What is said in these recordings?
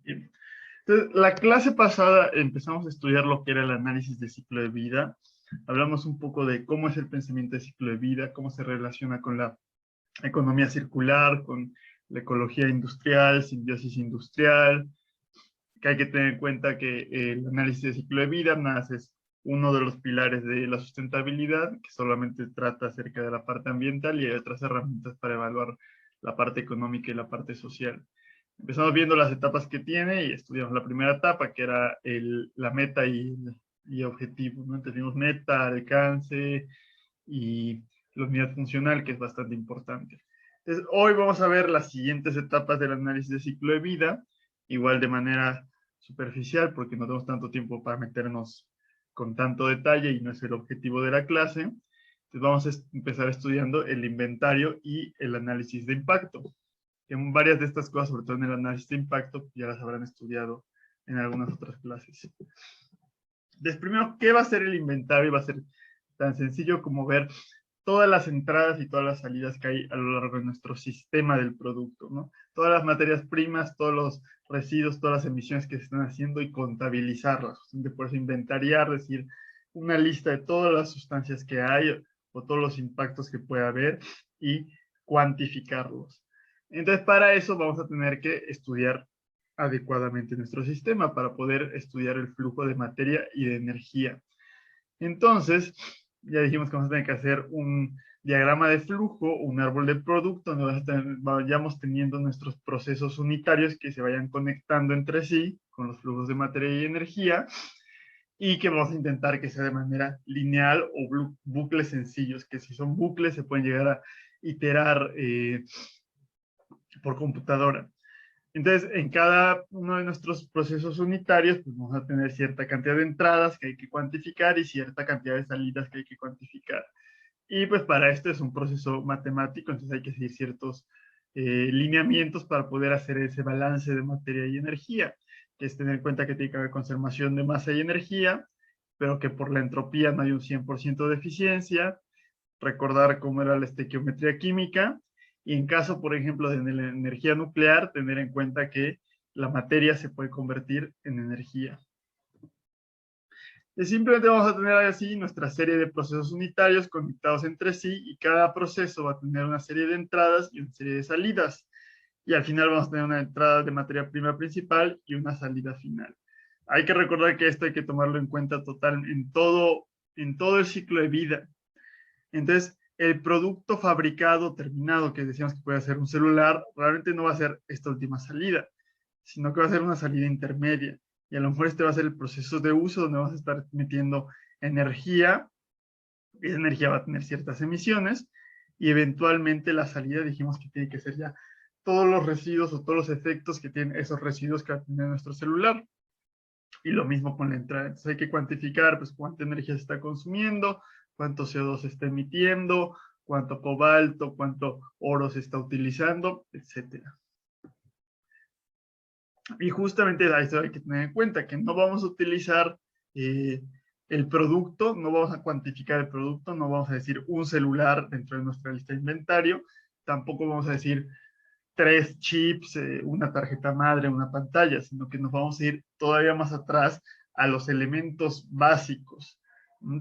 Bien. Entonces, la clase pasada empezamos a estudiar lo que era el análisis de ciclo de vida. Hablamos un poco de cómo es el pensamiento de ciclo de vida, cómo se relaciona con la economía circular, con la ecología industrial, simbiosis industrial, que hay que tener en cuenta que el análisis de ciclo de vida más es uno de los pilares de la sustentabilidad, que solamente trata acerca de la parte ambiental y hay otras herramientas para evaluar la parte económica y la parte social. Empezamos viendo las etapas que tiene y estudiamos la primera etapa, que era la meta y objetivo, ¿no? Tenemos meta, alcance y la unidad funcional, que es bastante importante. Entonces, hoy vamos a ver las siguientes etapas del análisis de ciclo de vida, igual de manera superficial, porque no tenemos tanto tiempo para meternos con tanto detalle y no es el objetivo de la clase. Entonces, vamos a empezar estudiando el inventario y el análisis de impacto. En varias de estas cosas, sobre todo en el análisis de impacto, ya las habrán estudiado en algunas otras clases. Entonces, primero, ¿qué va a ser el inventario? Va a ser tan sencillo como ver todas las entradas y todas las salidas que hay a lo largo de nuestro sistema del producto, ¿no? Todas las materias primas, todos los residuos, todas las emisiones que se están haciendo y contabilizarlas. Por eso inventariar, decir, una lista de todas las sustancias que hay o todos los impactos que puede haber y cuantificarlos. Entonces, para eso vamos a tener que estudiar adecuadamente nuestro sistema para poder estudiar el flujo de materia y de energía. Entonces, ya dijimos que vamos a tener que hacer un diagrama de flujo, un árbol de producto, donde vayamos teniendo nuestros procesos unitarios que se vayan conectando entre sí con los flujos de materia y energía, y que vamos a intentar que sea de manera lineal o bucles sencillos, que si son bucles se pueden llegar a iterar por computadora. Entonces, en cada uno de nuestros procesos unitarios, pues vamos a tener cierta cantidad de entradas que hay que cuantificar y cierta cantidad de salidas que hay que cuantificar. Y pues para esto es un proceso matemático, entonces hay que seguir ciertos lineamientos para poder hacer ese balance de materia y energía, que es tener en cuenta que tiene que haber conservación de masa y energía, pero que por la entropía no hay un 100% de eficiencia, recordar cómo era la estequiometría química, y en caso, por ejemplo, de la energía nuclear, tener en cuenta que la materia se puede convertir en energía. Y simplemente vamos a tener así nuestra serie de procesos unitarios conectados entre sí, y cada proceso va a tener una serie de entradas y una serie de salidas. Y al final vamos a tener una entrada de materia prima principal y una salida final. Hay que recordar que esto hay que tomarlo en cuenta total en todo el ciclo de vida. Entonces, el producto fabricado, terminado, que decíamos que puede ser un celular, realmente no va a ser esta última salida, sino que va a ser una salida intermedia. Y a lo mejor este va a ser el proceso de uso donde vamos a estar metiendo energía, y esa energía va a tener ciertas emisiones, y eventualmente la salida dijimos que tiene que ser ya todos los residuos o todos los efectos que tienen esos residuos que va a tener nuestro celular. Y lo mismo con la entrada. Entonces hay que cuantificar pues cuánta energía se está consumiendo, cuánto CO2 se está emitiendo, cuánto cobalto, cuánto oro se está utilizando, etcétera. Y justamente eso hay que tener en cuenta, que no vamos a utilizar el producto, no vamos a cuantificar el producto, no vamos a decir un celular dentro de nuestra lista de inventario, tampoco vamos a decir 3 chips, una tarjeta madre, una pantalla, sino que nos vamos a ir todavía más atrás a los elementos básicos.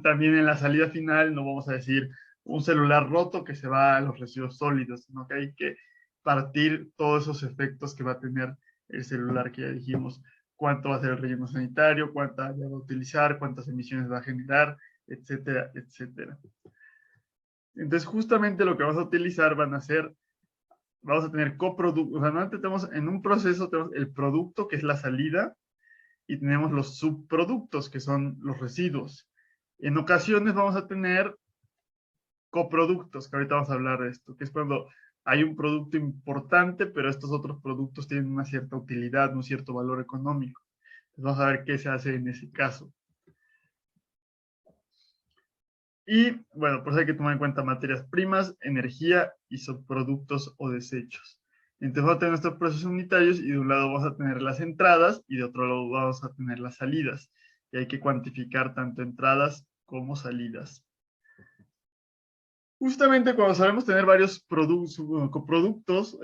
También en la salida final no vamos a decir un celular roto que se va a los residuos sólidos, sino que hay que partir todos esos efectos que va a tener el celular, que ya dijimos, cuánto va a ser el relleno sanitario, cuánta ya va a utilizar, cuántas emisiones va a generar, etcétera, etcétera. Entonces, justamente lo que vamos a utilizar van a ser, vamos a tener coproductos, o sea, normalmente tenemos en un proceso, tenemos el producto, que es la salida, y tenemos los subproductos, que son los residuos. En ocasiones vamos a tener coproductos, que ahorita vamos a hablar de esto, que es cuando hay un producto importante, pero estos otros productos tienen una cierta utilidad, un cierto valor económico. Entonces vamos a ver qué se hace en ese caso. Y bueno, pues hay que tomar en cuenta materias primas, energía y subproductos o desechos. Entonces vamos a tener nuestros procesos unitarios y de un lado vamos a tener las entradas y de otro lado vamos a tener las salidas. Y hay que cuantificar tanto entradas como salidas. Justamente cuando sabemos tener varios coproductos,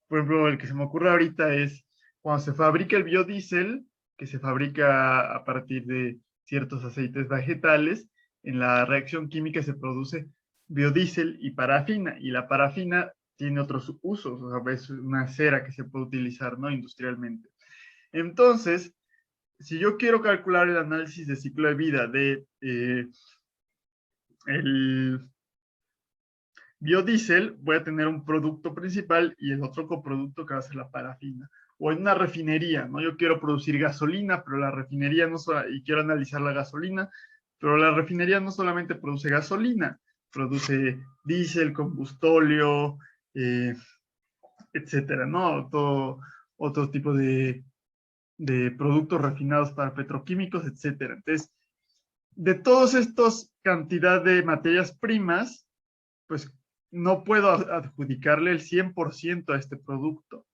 por ejemplo, el que se me ocurre ahorita es Cuando se fabrica el biodiesel, que se fabrica a partir de ciertos aceites vegetales, en la reacción química se produce biodiesel y parafina, y la parafina tiene otros usos, o sea, es una cera que se puede utilizar, ¿no? Industrialmente. Entonces, si yo quiero calcular el análisis de ciclo de vida de el biodiesel, voy a tener un producto principal y el otro coproducto que va a ser la parafina. O en una refinería, ¿no? Yo quiero producir gasolina, pero la refinería no y quiero analizar la gasolina, pero la refinería no solamente produce gasolina, produce diésel, combustóleo, etcétera, ¿no? Todo otro tipo de productos refinados para petroquímicos, etcétera. Entonces, de todos estos cantidad de materias primas, pues no puedo adjudicarle el 100% a este producto,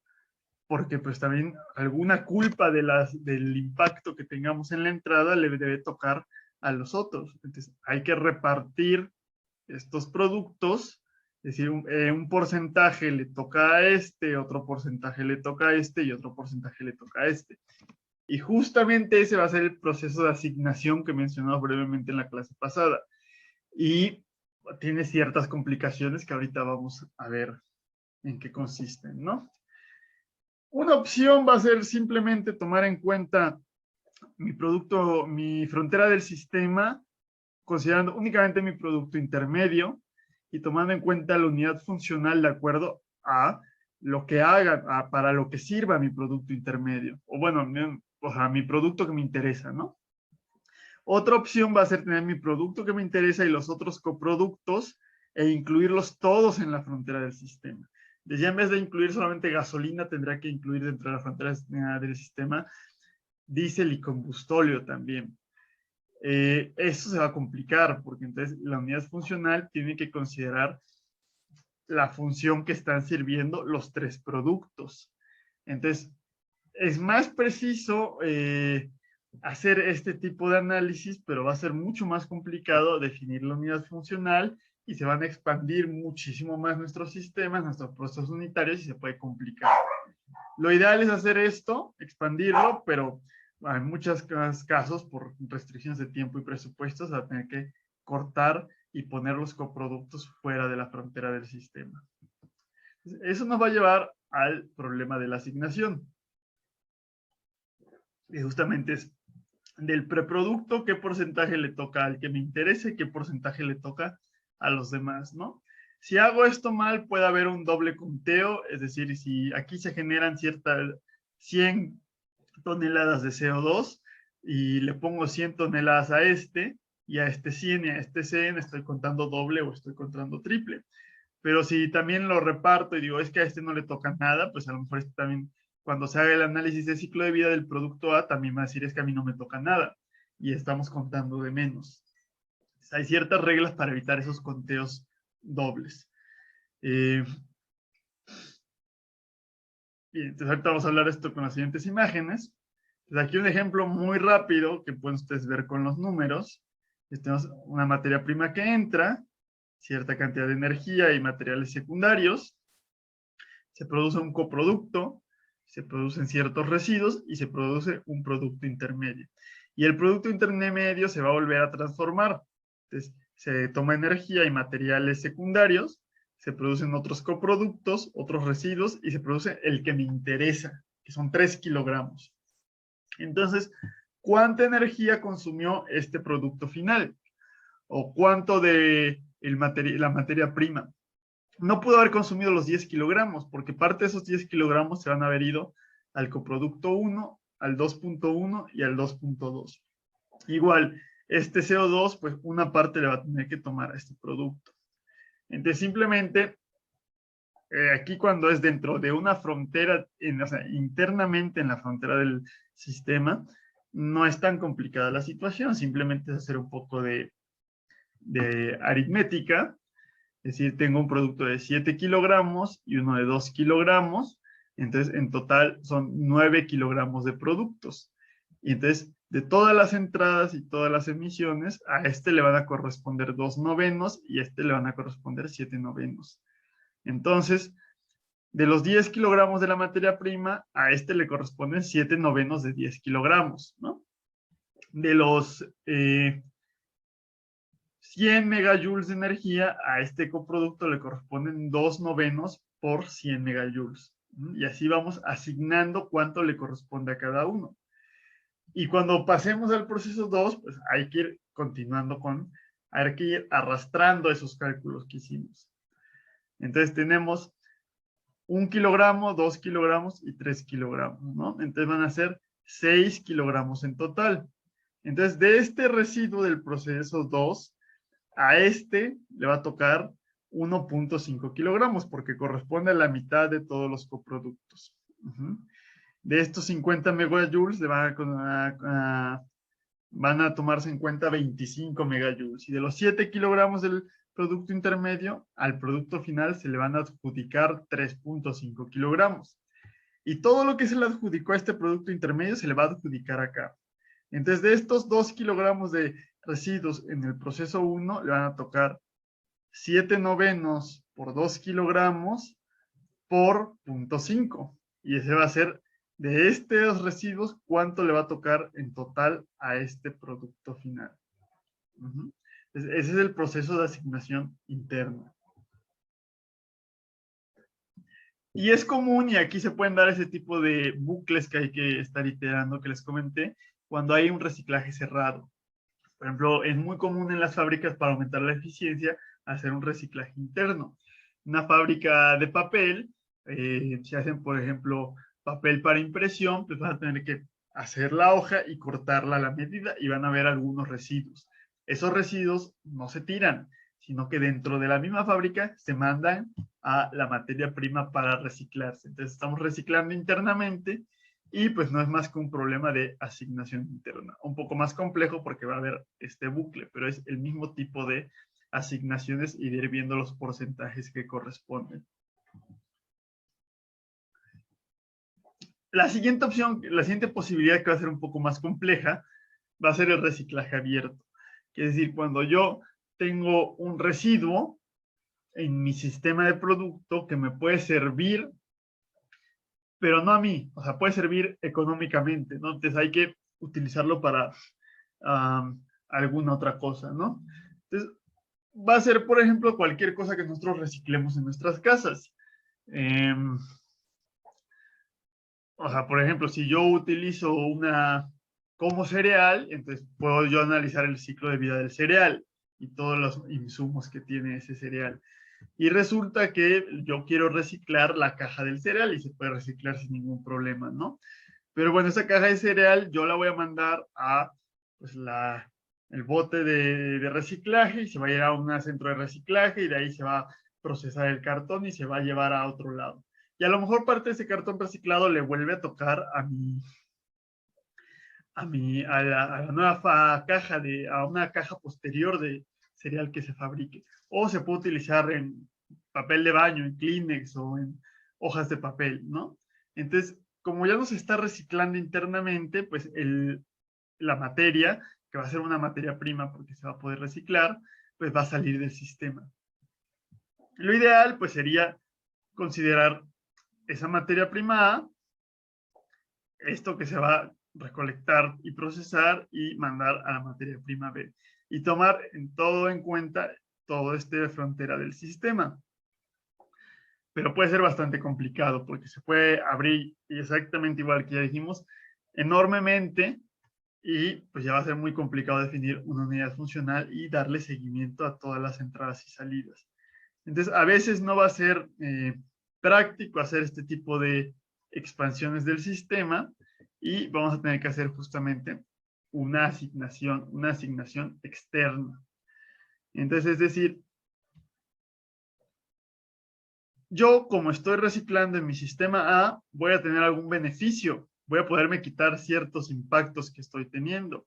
porque pues también alguna culpa del impacto que tengamos en la entrada le debe tocar a los otros. Entonces hay que repartir estos productos, es decir, un porcentaje le toca a este, otro porcentaje le toca a este y otro porcentaje le toca a este. Y justamente ese va a ser el proceso de asignación que mencionamos brevemente en la clase pasada. Y tiene ciertas complicaciones que ahorita vamos a ver en qué consisten, ¿no? Una opción va a ser simplemente tomar en cuenta mi producto, mi frontera del sistema, considerando únicamente mi producto intermedio y tomando en cuenta la unidad funcional de acuerdo a lo que haga, para lo que sirva mi producto intermedio. O bueno, o sea, mi producto que me interesa, ¿no? Otra opción va a ser tener mi producto que me interesa y los otros coproductos e incluirlos todos en la frontera del sistema. Ya en vez de incluir solamente gasolina, tendrá que incluir dentro de la frontera del sistema diésel y combustóleo también. Eso se va a complicar porque entonces la unidad funcional tiene que considerar la función que están sirviendo los tres productos. Entonces, es más preciso hacer este tipo de análisis, pero va a ser mucho más complicado definir la unidad funcional y se van a expandir muchísimo más nuestros sistemas, nuestros procesos unitarios y se puede complicar. Lo ideal es hacer esto, expandirlo, pero en muchos casos, por restricciones de tiempo y presupuestos, va a tener que cortar y poner los coproductos fuera de la frontera del sistema. Eso nos va a llevar al problema de la asignación. Y justamente es del preproducto, qué porcentaje le toca al que me interese, qué porcentaje le toca a los demás, ¿no? Si hago esto mal, puede haber un doble conteo, es decir, si aquí se generan 100 toneladas de CO2 y le pongo 100 toneladas a este, y a este 100 y a este 100, estoy contando doble o estoy contando triple. Pero si también lo reparto y digo, es que a este no le toca nada, pues a lo mejor este también, cuando se haga el análisis de ciclo de vida del producto A, también va a decir, es que a mí no me toca nada. Y estamos contando de menos. Entonces, hay ciertas reglas para evitar esos conteos dobles. Bien, entonces ahorita vamos a hablar esto con las siguientes imágenes. Entonces, aquí un ejemplo muy rápido que pueden ustedes ver con los números. Tenemos una materia prima que entra, cierta cantidad de energía y materiales secundarios, se produce un coproducto, se producen ciertos residuos y se produce un producto intermedio. Y el producto intermedio se va a volver a transformar. Entonces, se toma energía y materiales secundarios, se producen otros coproductos, otros residuos y se produce el que me interesa, que son 3 kilogramos. Entonces, ¿cuánta energía consumió este producto final? ¿O cuánto de la materia prima? No pudo haber consumido los 10 kilogramos, porque parte de esos 10 kilogramos se van a haber ido al coproducto 1, al 2.1 y al 2.2. Igual, este CO2, pues una parte le va a tener que tomar a este producto. Entonces, simplemente, aquí cuando es dentro de una frontera, o sea, internamente en la frontera del sistema, no es tan complicada la situación, simplemente es hacer un poco de aritmética. Es decir, tengo un producto de 7 kilogramos y uno de 2 kilogramos. Entonces, en total son 9 kilogramos de productos. Y entonces, de todas las entradas y todas las emisiones, a este le van a corresponder 2 novenos y a este le van a corresponder 7 novenos. Entonces, De los 10 kilogramos de la materia prima, a este le corresponden 7/9 de 10 kilogramos, ¿no? De los 100 megajoules de energía, a este coproducto le corresponden 2/9 por 100 megajoules. Y así vamos asignando cuánto le corresponde a cada uno. Y cuando pasemos al proceso 2, pues hay que ir continuando hay que ir arrastrando esos cálculos que hicimos. Entonces tenemos 1 kilogramo, 2 kilogramos y 3 kilogramos, ¿no? Entonces van a ser 6 kilogramos en total. Entonces, de este residuo del proceso 2, a este le va a tocar 1.5 kilogramos, porque corresponde a la mitad de todos los coproductos. De estos 50 megajoules van a tomarse en cuenta 25 megajoules. Y de los 7 kilogramos del producto intermedio, al producto final se le van a adjudicar 3.5 kilogramos. Y todo lo que se le adjudicó a este producto intermedio se le va a adjudicar acá. Entonces, de estos 2 kilogramos de residuos en el proceso 1, le van a tocar 7/9 por 2 kilogramos por 0.5. Y ese va a ser, de estos residuos, cuánto le va a tocar en total a este producto final. Ese es el proceso de asignación interna. Y es común, y aquí se pueden dar ese tipo de bucles que hay que estar iterando, que les comenté, cuando hay un reciclaje cerrado. Por ejemplo, es muy común en las fábricas, para aumentar la eficiencia, hacer un reciclaje interno. Una fábrica de papel, si hacen, por ejemplo, papel para impresión, pues van a tener que hacer la hoja y cortarla a la medida, y van a haber algunos residuos. Esos residuos no se tiran, sino que dentro de la misma fábrica se mandan a la materia prima para reciclarse. Entonces estamos reciclando internamente, y pues no es más que un problema de asignación interna. Un poco más complejo porque va a haber este bucle, pero es el mismo tipo de asignaciones y de ir viendo los porcentajes que corresponden. La siguiente opción, la siguiente posibilidad, que va a ser un poco más compleja, va a ser el reciclaje abierto. Es decir, cuando yo tengo un residuo en mi sistema de producto que me puede servir, pero no a mí, o sea, puede servir económicamente, ¿no? Entonces hay que utilizarlo para alguna otra cosa, ¿no? Entonces, va a ser, por ejemplo, cualquier cosa que nosotros reciclemos en nuestras casas. O sea, por ejemplo, si yo utilizo como cereal, entonces puedo yo analizar el ciclo de vida del cereal y todos los insumos que tiene ese cereal. Y resulta que yo quiero reciclar la caja del cereal, y se puede reciclar sin ningún problema, ¿no? Pero bueno, esa caja de cereal yo la voy a mandar a pues, el bote de reciclaje, y se va a ir a un centro de reciclaje, y de ahí se va a procesar el cartón y se va a llevar a otro lado. Y a lo mejor parte de ese cartón reciclado le vuelve a tocar a la nueva caja, a una caja posterior de cereal que se fabrique. O se puede utilizar en papel de baño, en Kleenex o en hojas de papel, ¿no? Entonces, como ya no se está reciclando internamente, pues la materia, que va a ser una materia prima porque se va a poder reciclar, pues va a salir del sistema. Lo ideal, pues, sería considerar esa materia prima A, esto que se va a recolectar y procesar, y mandar a la materia prima B. Y tomar en cuenta todo de frontera del sistema. Pero puede ser bastante complicado porque se puede abrir, exactamente igual que ya dijimos, enormemente, y pues ya va a ser muy complicado definir una unidad funcional y darle seguimiento a todas las entradas y salidas. Entonces, a veces no va a ser práctico hacer este tipo de expansiones del sistema, y vamos a tener que hacer justamente una asignación externa. Entonces, es decir, yo, como estoy reciclando en mi sistema A, voy a tener algún beneficio, voy a poderme quitar ciertos impactos que estoy teniendo.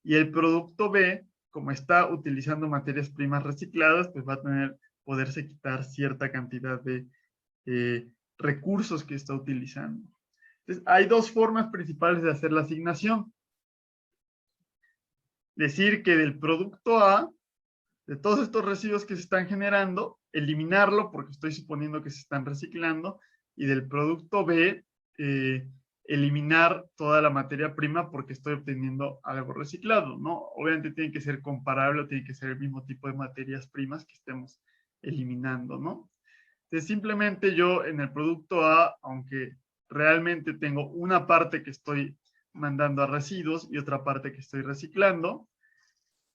Y el producto B, como está utilizando materias primas recicladas, pues va a poderse quitar cierta cantidad de recursos que está utilizando. Entonces, hay dos formas principales de hacer la asignación. Decir que del producto A, de todos estos residuos que se están generando, eliminarlo, porque estoy suponiendo que se están reciclando, y del producto B, eliminar toda la materia prima porque estoy obteniendo algo reciclado, ¿no? Obviamente tiene que ser comparable, tiene que ser el mismo tipo de materias primas que estemos eliminando, ¿no? Entonces, simplemente yo en el producto A, aunque realmente tengo una parte que estoy mandando a residuos y otra parte que estoy reciclando,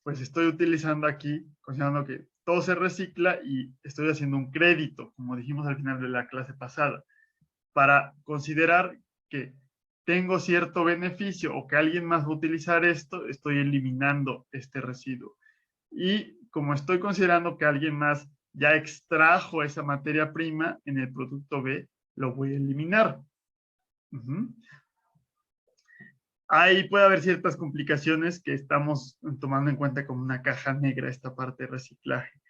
pues estoy utilizando aquí, considerando que todo se recicla y estoy haciendo un crédito, como dijimos al final de la clase pasada, para considerar que tengo cierto beneficio o que alguien más va a utilizar esto, estoy eliminando este residuo. Y como estoy considerando que alguien más ya extrajo esa materia prima en el producto B, lo voy a eliminar. Ahí puede haber ciertas complicaciones que estamos tomando en cuenta como una caja negra esta parte de reciclaje.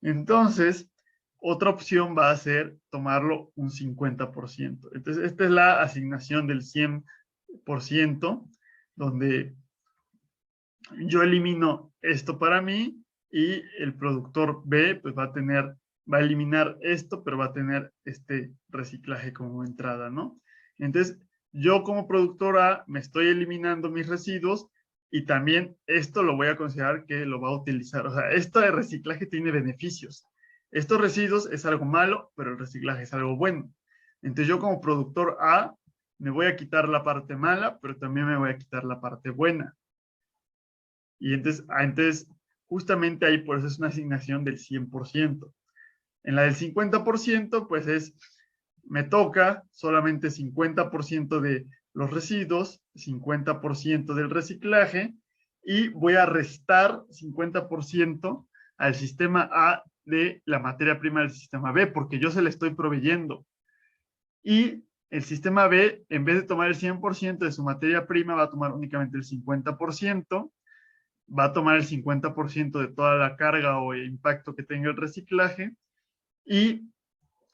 Entonces, otra opción va a ser tomarlo un 50%. Entonces, esta es la asignación del 100%, donde yo elimino esto para mí y el productor B pues va a eliminar esto, pero va a tener este reciclaje como entrada, ¿no? Entonces, yo como productor A me estoy eliminando mis residuos y también esto lo voy a considerar que lo va a utilizar. O sea, esto de reciclaje tiene beneficios. Estos residuos es algo malo, pero el reciclaje es algo bueno. Entonces, yo como productor A me voy a quitar la parte mala, pero también me voy a quitar la parte buena. Y entonces, justamente ahí por eso es una asignación del 100%. En la del 50%, pues me toca solamente 50% de los residuos, 50% del reciclaje, y voy a restar 50% al sistema A de la materia prima del sistema B, porque yo se le estoy proveyendo. Y el sistema B, en vez de tomar el 100% de su materia prima, va a tomar únicamente el 50%, va a tomar el 50% de toda la carga o impacto que tenga el reciclaje y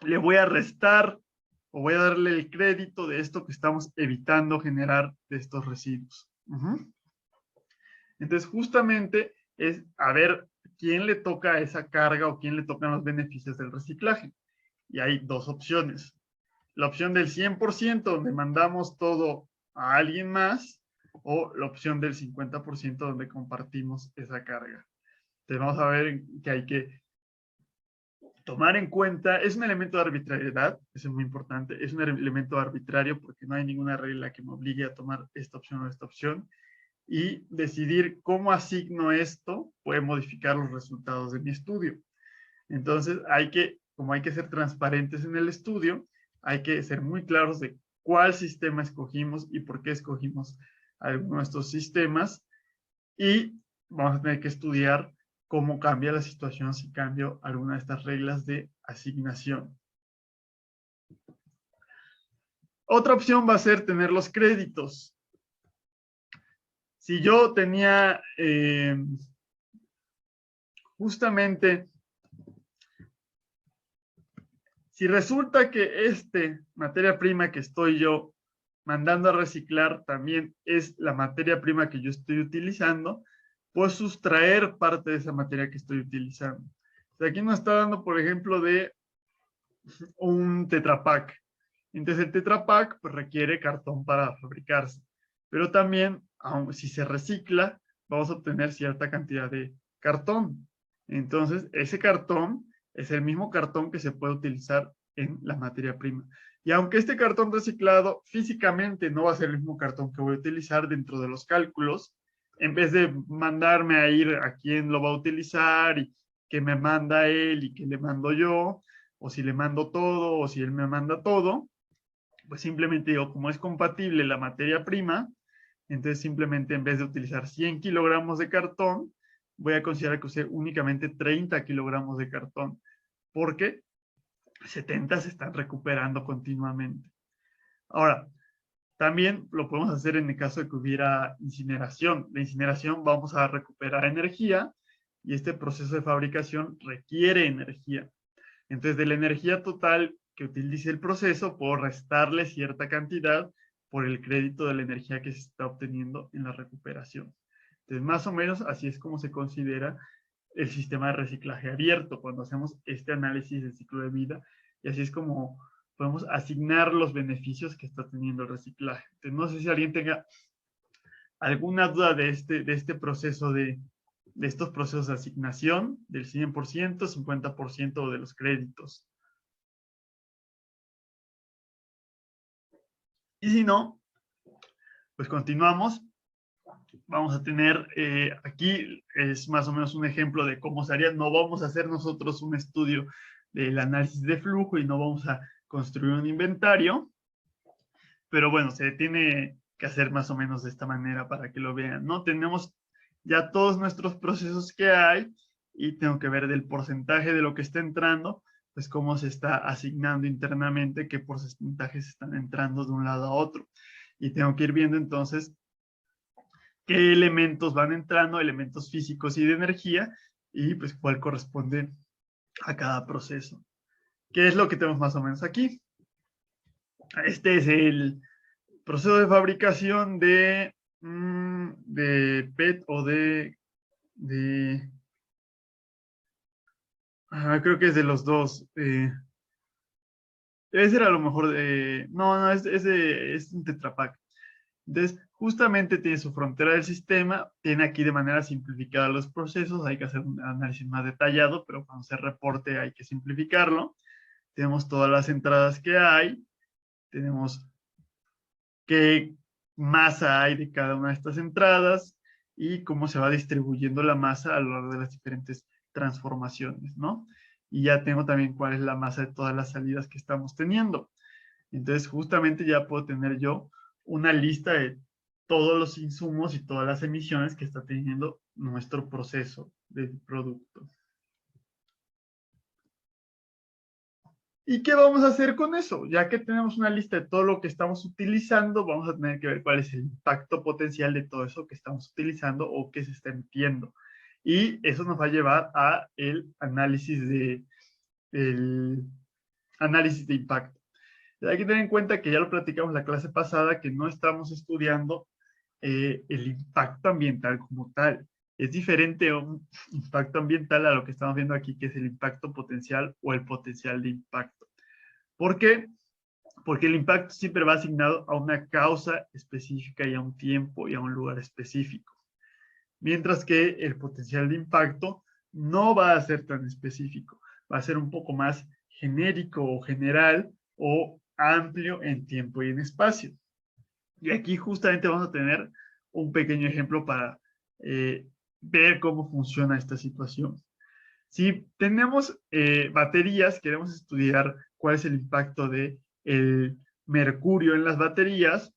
le voy a restar o voy a darle el crédito de esto que estamos evitando generar de estos residuos. Entonces, justamente es a ver quién le toca esa carga o quién le tocan los beneficios del reciclaje. Y hay dos opciones. La opción del 100%, donde mandamos todo a alguien más, o la opción del 50%, donde compartimos esa carga. Entonces vamos a ver que hay que tomar en cuenta, es un elemento de arbitrariedad, eso es muy importante, es un elemento arbitrario porque no hay ninguna regla que me obligue a tomar esta opción o esta opción, y decidir cómo asigno esto puede modificar los resultados de mi estudio. Entonces como hay que ser transparentes en el estudio, hay que ser muy claros de cuál sistema escogimos y por qué escogimos alguno de estos sistemas, y vamos a tener que estudiar cómo cambia la situación si cambio alguna de estas reglas de asignación. Otra opción va a ser tener los créditos. Si yo tenía justamente, si resulta que materia prima que estoy yo mandando a reciclar también es la materia prima que yo estoy utilizando, puedo sustraer parte de esa materia que estoy utilizando. O sea, aquí nos está dando, por ejemplo, de un Tetra Pak. Entonces el Tetra Pak pues, requiere cartón para fabricarse, pero también, aun si se recicla, vamos a obtener cierta cantidad de cartón. Entonces ese cartón es el mismo cartón que se puede utilizar en la materia prima. Y aunque este cartón reciclado físicamente no va a ser el mismo cartón que voy a utilizar dentro de los cálculos, en vez de mandarme a ir a quién lo va a utilizar y que me manda él y que le mando yo, o si le mando todo, o si él me manda todo, pues simplemente digo, como es compatible la materia prima, entonces simplemente en vez de utilizar 100 kilogramos de cartón, voy a considerar que use únicamente 30 kilogramos de cartón, porque 70 se están recuperando continuamente. Ahora, también lo podemos hacer en el caso de que hubiera incineración. La incineración vamos a recuperar energía y este proceso de fabricación requiere energía. Entonces, de la energía total que utilice el proceso, puedo restarle cierta cantidad por el crédito de la energía que se está obteniendo en la recuperación. Entonces, más o menos así es como se considera el sistema de reciclaje abierto cuando hacemos este análisis del ciclo de vida, y así es como podemos asignar los beneficios que está teniendo el reciclaje. Entonces, no sé si alguien tenga alguna duda de este proceso de estos procesos de asignación del 100%, 50% de los créditos. Y si no, pues continuamos. Vamos a tener, aquí es más o menos un ejemplo de cómo se haría. No vamos a hacer nosotros un estudio del análisis de flujo y no vamos a construir un inventario, pero bueno, se tiene que hacer más o menos de esta manera para que lo vean, ¿no? Tenemos ya todos nuestros procesos que hay y tengo que ver del porcentaje de lo que está entrando, pues cómo se está asignando internamente, qué porcentajes están entrando de un lado a otro. Y tengo que ir viendo entonces qué elementos van entrando, elementos físicos y de energía, y pues cuál corresponde a cada proceso. ¿Qué es lo que tenemos más o menos aquí? Este es el proceso de fabricación de PET o creo que es de los dos. Debe ser a lo mejor de... No, es un Tetra Pak. Entonces, justamente tiene su frontera del sistema, tiene aquí de manera simplificada los procesos, hay que hacer un análisis más detallado, pero cuando se reporte hay que simplificarlo. Tenemos todas las entradas que hay, tenemos qué masa hay de cada una de estas entradas y cómo se va distribuyendo la masa a lo largo de las diferentes transformaciones, ¿no? Y ya tengo también cuál es la masa de todas las salidas que estamos teniendo. Entonces, justamente ya puedo tener yo una lista de todos los insumos y todas las emisiones que está teniendo nuestro proceso del producto. ¿Y qué vamos a hacer con eso? Ya que tenemos una lista de todo lo que estamos utilizando, vamos a tener que ver cuál es el impacto potencial de todo eso que estamos utilizando o que se está emitiendo. Y eso nos va a llevar a el análisis de impacto. Hay que tener en cuenta que ya lo platicamos la clase pasada, que no estamos estudiando el impacto ambiental como tal. Es diferente un impacto ambiental a lo que estamos viendo aquí, que es el impacto potencial o el potencial de impacto. ¿Por qué? Porque el impacto siempre va asignado a una causa específica y a un tiempo y a un lugar específico. Mientras que el potencial de impacto no va a ser tan específico, va a ser un poco más genérico o general o amplio en tiempo y en espacio. Y aquí justamente vamos a tener un pequeño ejemplo para ver cómo funciona esta situación. Si tenemos baterías, queremos estudiar cuál es el impacto del mercurio en las baterías.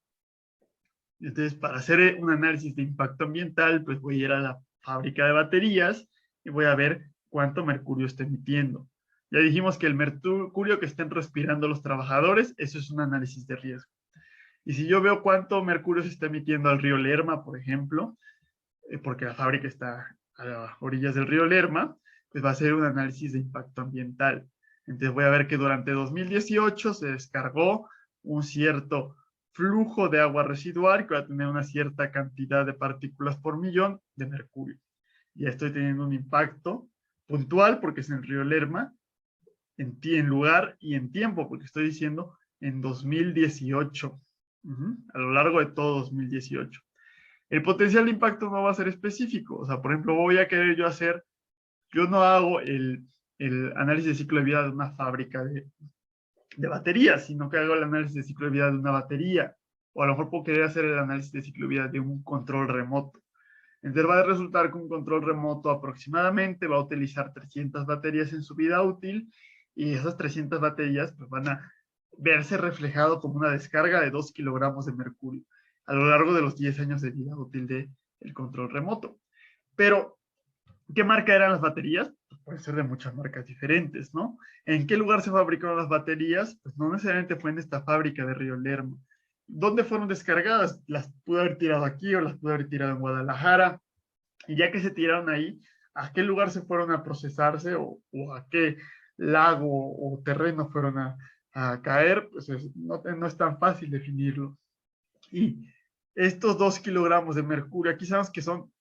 Entonces, para hacer un análisis de impacto ambiental, pues voy a ir a la fábrica de baterías y voy a ver cuánto mercurio está emitiendo. Ya dijimos que el mercurio que estén respirando los trabajadores, eso es un análisis de riesgo. Y si yo veo cuánto mercurio se está emitiendo al río Lerma, por ejemplo, porque la fábrica está a las orillas del río Lerma, pues va a ser un análisis de impacto ambiental. Entonces voy a ver que durante 2018 se descargó un cierto flujo de agua residual que va a tener una cierta cantidad de partículas por millón de mercurio. Ya estoy teniendo un impacto puntual porque es en el río Lerma, en lugar y en tiempo, porque estoy diciendo en 2018, a lo largo de todo 2018. El potencial de impacto no va a ser específico. O sea, por ejemplo, voy a querer yo no hago el análisis de ciclo de vida de una fábrica de baterías, sino que hago el análisis de ciclo de vida de una batería. O a lo mejor puedo querer hacer el análisis de ciclo de vida de un control remoto. Entonces va a resultar que un control remoto aproximadamente va a utilizar 300 baterías en su vida útil y esas 300 baterías pues, van a verse reflejado como una descarga de 2 kilogramos de mercurio a lo largo de los 10 años de vida útil del control remoto. Pero, ¿qué marca eran las baterías? Pues puede ser de muchas marcas diferentes, ¿no? ¿En qué lugar se fabricaron las baterías? Pues no necesariamente fue en esta fábrica de Río Lerma. ¿Dónde fueron descargadas? Las pude haber tirado aquí o las pude haber tirado en Guadalajara. Y ya que se tiraron ahí, ¿a qué lugar se fueron a procesarse o a qué lago o terreno fueron a caer? Pues no es tan fácil definirlo. Y estos 2 kilogramos de mercurio, aquí sabemos que son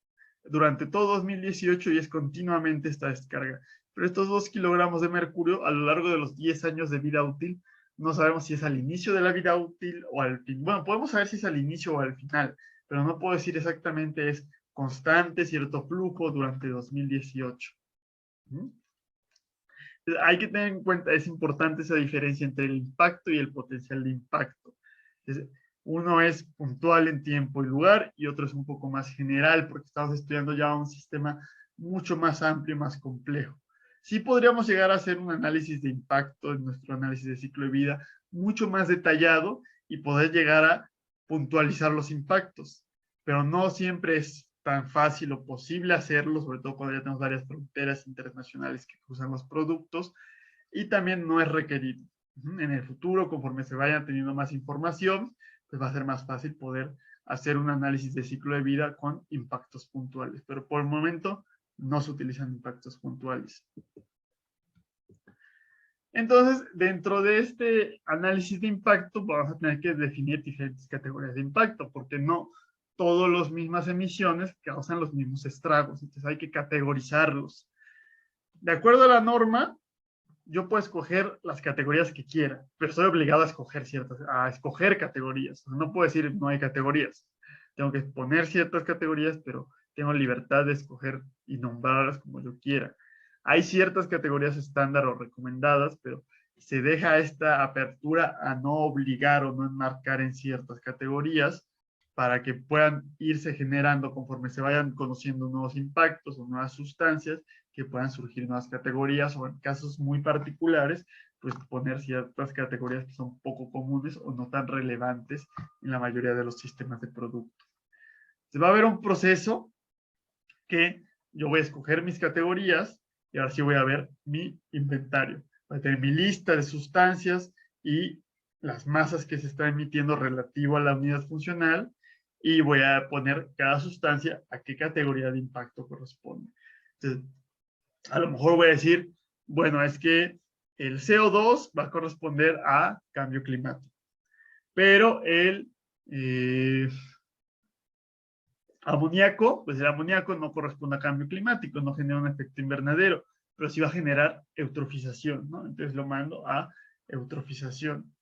durante todo 2018 y es continuamente esta descarga. Pero estos 2 kilogramos de mercurio a lo largo de los 10 años de vida útil no sabemos si es al inicio de la vida útil o al fin. Bueno, podemos saber si es al inicio o al final, pero no puedo decir exactamente es constante cierto flujo durante 2018. ¿Mm? Hay que tener en cuenta, es importante esa diferencia entre el impacto y el potencial de impacto. Uno es puntual en tiempo y lugar y otro es un poco más general porque estamos estudiando ya un sistema mucho más amplio y más complejo. Sí podríamos llegar a hacer un análisis de impacto en nuestro análisis de ciclo de vida mucho más detallado y poder llegar a puntualizar los impactos, pero no siempre es tan fácil o posible hacerlo, sobre todo cuando ya tenemos varias fronteras internacionales que cruzan los productos, y también no es requerido. En el futuro, conforme se vaya teniendo más información, pues va a ser más fácil poder hacer un análisis de ciclo de vida con impactos puntuales, pero por el momento no se utilizan impactos puntuales. Entonces, dentro de este análisis de impacto, vamos a tener que definir diferentes categorías de impacto, porque no todas las mismas emisiones causan los mismos estragos, entonces hay que categorizarlos. De acuerdo a la norma, yo puedo escoger las categorías que quiera, pero estoy obligado a escoger categorías. No puedo decir no hay categorías. Tengo que poner ciertas categorías, pero tengo libertad de escoger y nombrarlas como yo quiera. Hay ciertas categorías estándar o recomendadas, pero se deja esta apertura a no obligar o no enmarcar en ciertas categorías para que puedan irse generando conforme se vayan conociendo nuevos impactos o nuevas sustancias, que puedan surgir nuevas categorías o en casos muy particulares, pues poner ciertas categorías que son poco comunes o no tan relevantes en la mayoría de los sistemas de producto. Entonces va a haber un proceso que yo voy a escoger mis categorías y ahora sí voy a ver mi inventario. Voy a tener mi lista de sustancias y las masas que se están emitiendo relativo a la unidad funcional y voy a poner cada sustancia a qué categoría de impacto corresponde. Entonces, a lo mejor voy a decir, bueno, es que el CO2 va a corresponder a cambio climático, pero el amoníaco, pues el amoníaco no corresponde a cambio climático, no genera un efecto invernadero, pero sí va a generar eutrofización, ¿no? Entonces lo mando a eutrofización.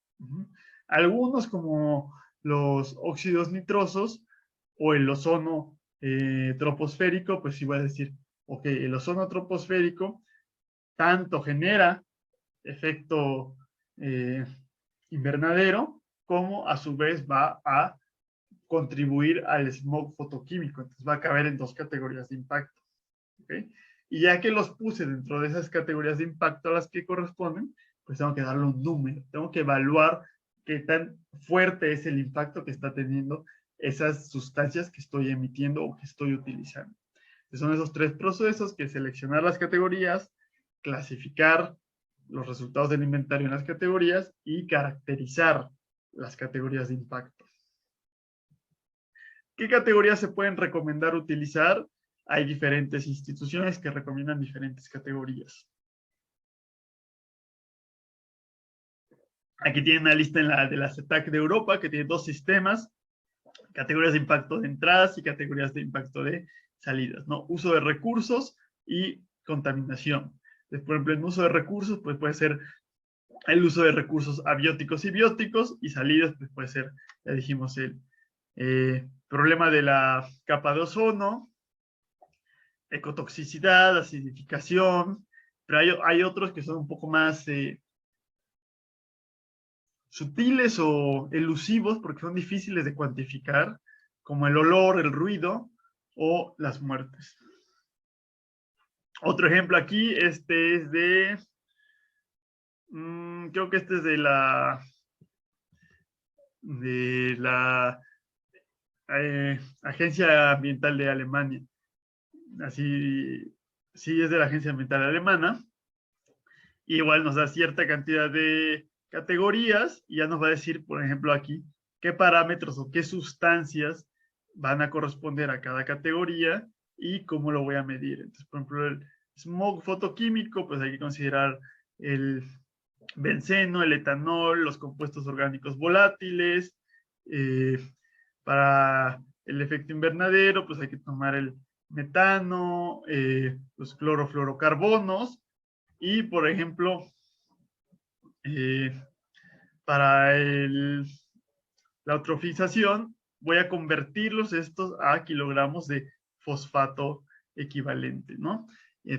Algunos como los óxidos nitrosos o el ozono troposférico, pues sí voy a decir, ok, el ozono troposférico tanto genera efecto invernadero como a su vez va a contribuir al smog fotoquímico. Entonces va a caber en dos categorías de impacto. ¿Okay? Y ya que los puse dentro de esas categorías de impacto a las que corresponden, pues tengo que darle un número. Tengo que evaluar qué tan fuerte es el impacto que está teniendo esas sustancias que estoy emitiendo o que estoy utilizando. Entonces son esos tres procesos, que seleccionar las categorías, clasificar los resultados del inventario en las categorías y caracterizar las categorías de impacto. ¿Qué categorías se pueden recomendar utilizar? Hay diferentes instituciones que recomiendan diferentes categorías. Aquí tienen una lista de la CETAC de Europa, que tiene dos sistemas, categorías de impacto de entradas y categorías de impacto de salidas, ¿no? Uso de recursos y contaminación. Entonces, por ejemplo, en uso de recursos, pues puede ser el uso de recursos abióticos y bióticos, y salidas, pues puede ser, ya dijimos, el problema de la capa de ozono, ecotoxicidad, acidificación, pero hay otros que son un poco más sutiles o elusivos porque son difíciles de cuantificar, como el olor, el ruido o las muertes. Otro ejemplo aquí, este es de, creo que este es de la Agencia Ambiental de Alemania. Así, sí es de la Agencia Ambiental Alemana. Y igual nos da cierta cantidad de categorías y ya nos va a decir, por ejemplo, aquí, qué parámetros o qué sustancias van a corresponder a cada categoría y cómo lo voy a medir. Entonces, por ejemplo, el smog fotoquímico, pues hay que considerar el benceno, el etanol, los compuestos orgánicos volátiles. Para el efecto invernadero, pues hay que tomar el metano, los clorofluorocarbonos y, por ejemplo, para la eutrofización, voy a convertirlos estos a kilogramos de fosfato equivalente, ¿no?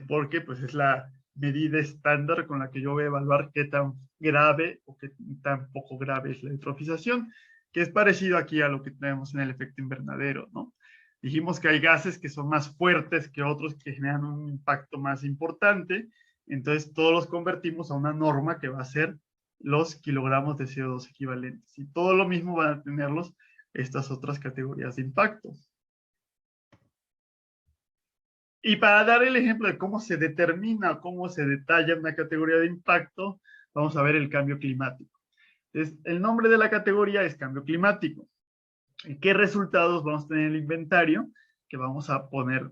Porque pues es la medida estándar con la que yo voy a evaluar qué tan grave o qué tan poco grave es la eutrofización, que es parecido aquí a lo que tenemos en el efecto invernadero, ¿no? Dijimos que hay gases que son más fuertes que otros que generan un impacto más importante, entonces todos los convertimos a una norma que va a ser los kilogramos de CO2 equivalentes. Y todo lo mismo van a tenerlos estas otras categorías de impacto. Y para dar el ejemplo de cómo se determina, cómo se detalla una categoría de impacto, vamos a ver el cambio climático. Entonces, el nombre de la categoría es cambio climático. ¿Y qué resultados vamos a tener en el inventario que vamos a poner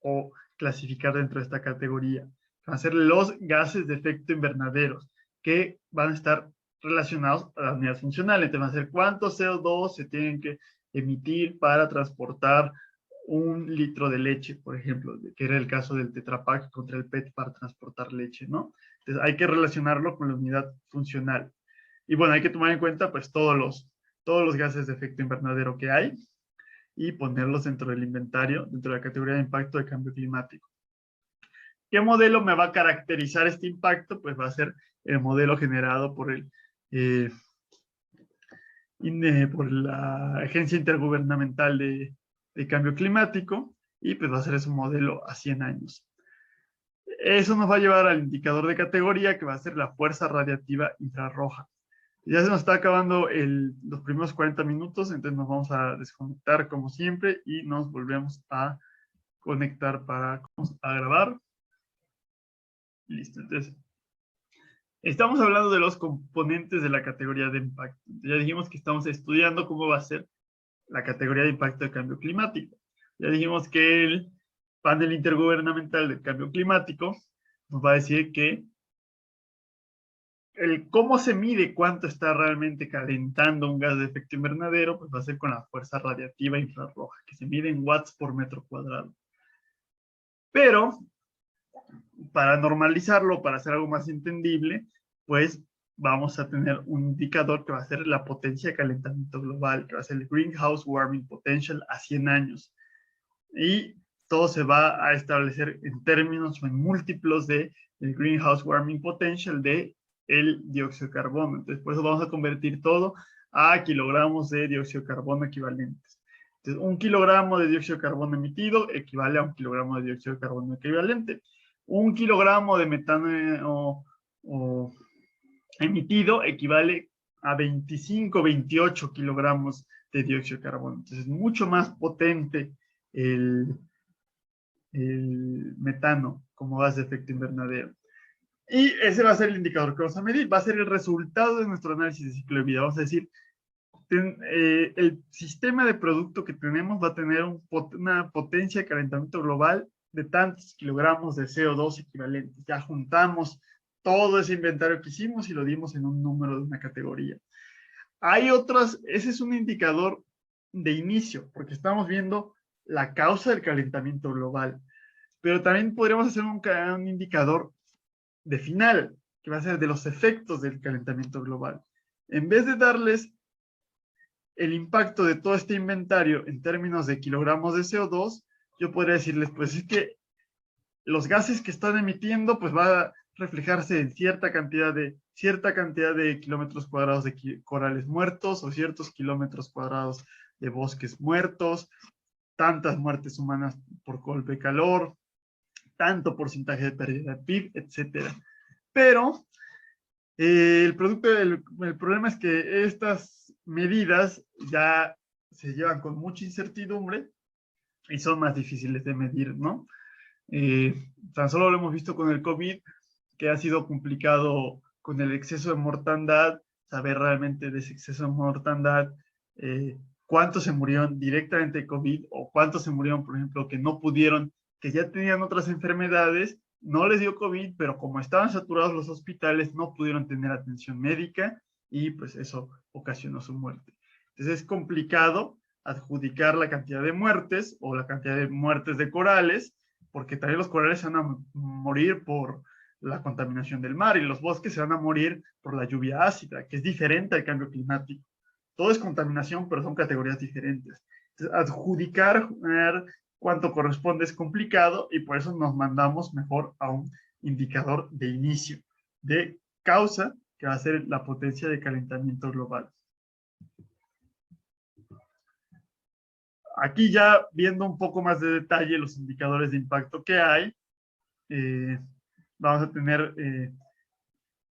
o clasificar dentro de esta categoría? Van a ser los gases de efecto invernadero, que van a estar relacionados a las unidades funcionales. Entonces, van a ser cuántos CO2 se tienen que emitir para transportar 1 litro de leche, por ejemplo, que era el caso del Tetra Pak contra el PET para transportar leche, ¿no? Entonces, hay que relacionarlo con la unidad funcional. Y bueno, hay que tomar en cuenta pues todos los gases de efecto invernadero que hay y ponerlos dentro del inventario, dentro de la categoría de impacto de cambio climático. ¿Qué modelo me va a caracterizar este impacto? Pues va a ser el modelo generado por por la Agencia Intergubernamental de Cambio Climático, y pues va a ser ese modelo a 100 años. Eso nos va a llevar al indicador de categoría, que va a ser la fuerza radiativa infrarroja. Ya se nos está acabando los primeros 40 minutos, entonces nos vamos a desconectar como siempre y nos volvemos a conectar para a grabar. Listo, entonces estamos hablando de los componentes de la categoría de impacto. Ya dijimos que estamos estudiando cómo va a ser la categoría de impacto de cambio climático. Ya dijimos que el panel intergubernamental del cambio climático nos va a decir que cómo se mide cuánto está realmente calentando un gas de efecto invernadero, pues va a ser con la fuerza radiativa infrarroja, que se mide en watts por metro cuadrado. Pero, para normalizarlo, para hacer algo más entendible, pues vamos a tener un indicador que va a ser la potencia de calentamiento global, que va a ser el Greenhouse Warming Potential a 100 años. Y todo se va a establecer en términos o en múltiplos de el Greenhouse Warming Potential de el dióxido de carbono. Entonces, por eso vamos a convertir todo a kilogramos de dióxido de carbono equivalentes. Entonces, 1 kilogramo de dióxido de carbono emitido equivale a 1 kilogramo de dióxido de carbono equivalente. 1 kilogramo de metano emitido equivale a 25, 28 kilogramos de dióxido de carbono. Entonces, es mucho más potente el metano como gas de efecto invernadero. Y ese va a ser el indicador que vamos a medir, va a ser el resultado de nuestro análisis de ciclo de vida. Vamos a decir, el sistema de producto que tenemos va a tener una potencia de calentamiento global de tantos kilogramos de CO2 equivalentes. Ya juntamos todo ese inventario que hicimos y lo dimos en un número de una categoría. Hay otras, ese es un indicador de inicio, porque estamos viendo la causa del calentamiento global. Pero también podríamos hacer un indicador de final, que va a ser de los efectos del calentamiento global. En vez de darles el impacto de todo este inventario en términos de kilogramos de CO2, yo podría decirles, pues es que los gases que están emitiendo, pues va a reflejarse en cierta cantidad de kilómetros cuadrados de corales muertos o ciertos kilómetros cuadrados de bosques muertos, tantas muertes humanas por golpe de calor, tanto porcentaje de pérdida de PIB, etcétera. Pero el problema es que estas medidas ya se llevan con mucha incertidumbre y son más difíciles de medir, ¿no? Tan solo lo hemos visto con el COVID, que ha sido complicado con el exceso de mortandad, saber realmente de ese exceso de mortandad, cuántos se murieron directamente de COVID o cuántos se murieron, por ejemplo, que no pudieron, que ya tenían otras enfermedades, no les dio COVID, pero como estaban saturados los hospitales, no pudieron tener atención médica y pues eso ocasionó su muerte. Entonces es complicado adjudicar la cantidad de muertes o la cantidad de muertes de corales, porque también los corales se van a morir por la contaminación del mar, y los bosques se van a morir por la lluvia ácida, que es diferente al cambio climático. Todo es contaminación, pero son categorías diferentes. Entonces, adjudicar cuánto corresponde es complicado, y por eso nos mandamos mejor a un indicador de inicio, de causa, que va a ser la potencia de calentamiento global. Aquí ya viendo un poco más de detalle los indicadores de impacto que hay, vamos a tener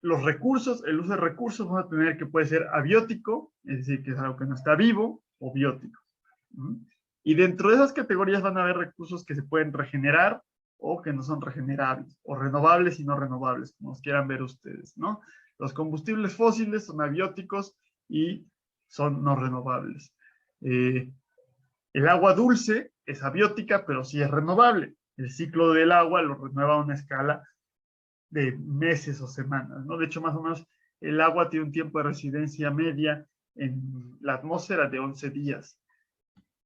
los recursos, el uso de recursos, vamos a tener que puede ser abiótico, es decir, que es algo que no está vivo, o biótico. Y dentro de esas categorías van a haber recursos que se pueden regenerar o que no son regenerables, o renovables y no renovables, como los quieran ver ustedes, ¿no? Los combustibles fósiles son abióticos y son no renovables. El agua dulce es abiótica, pero sí es renovable. El ciclo del agua lo renueva a una escala de meses o semanas, ¿no? De hecho, más o menos, el agua tiene un tiempo de residencia media en la atmósfera de 11 días.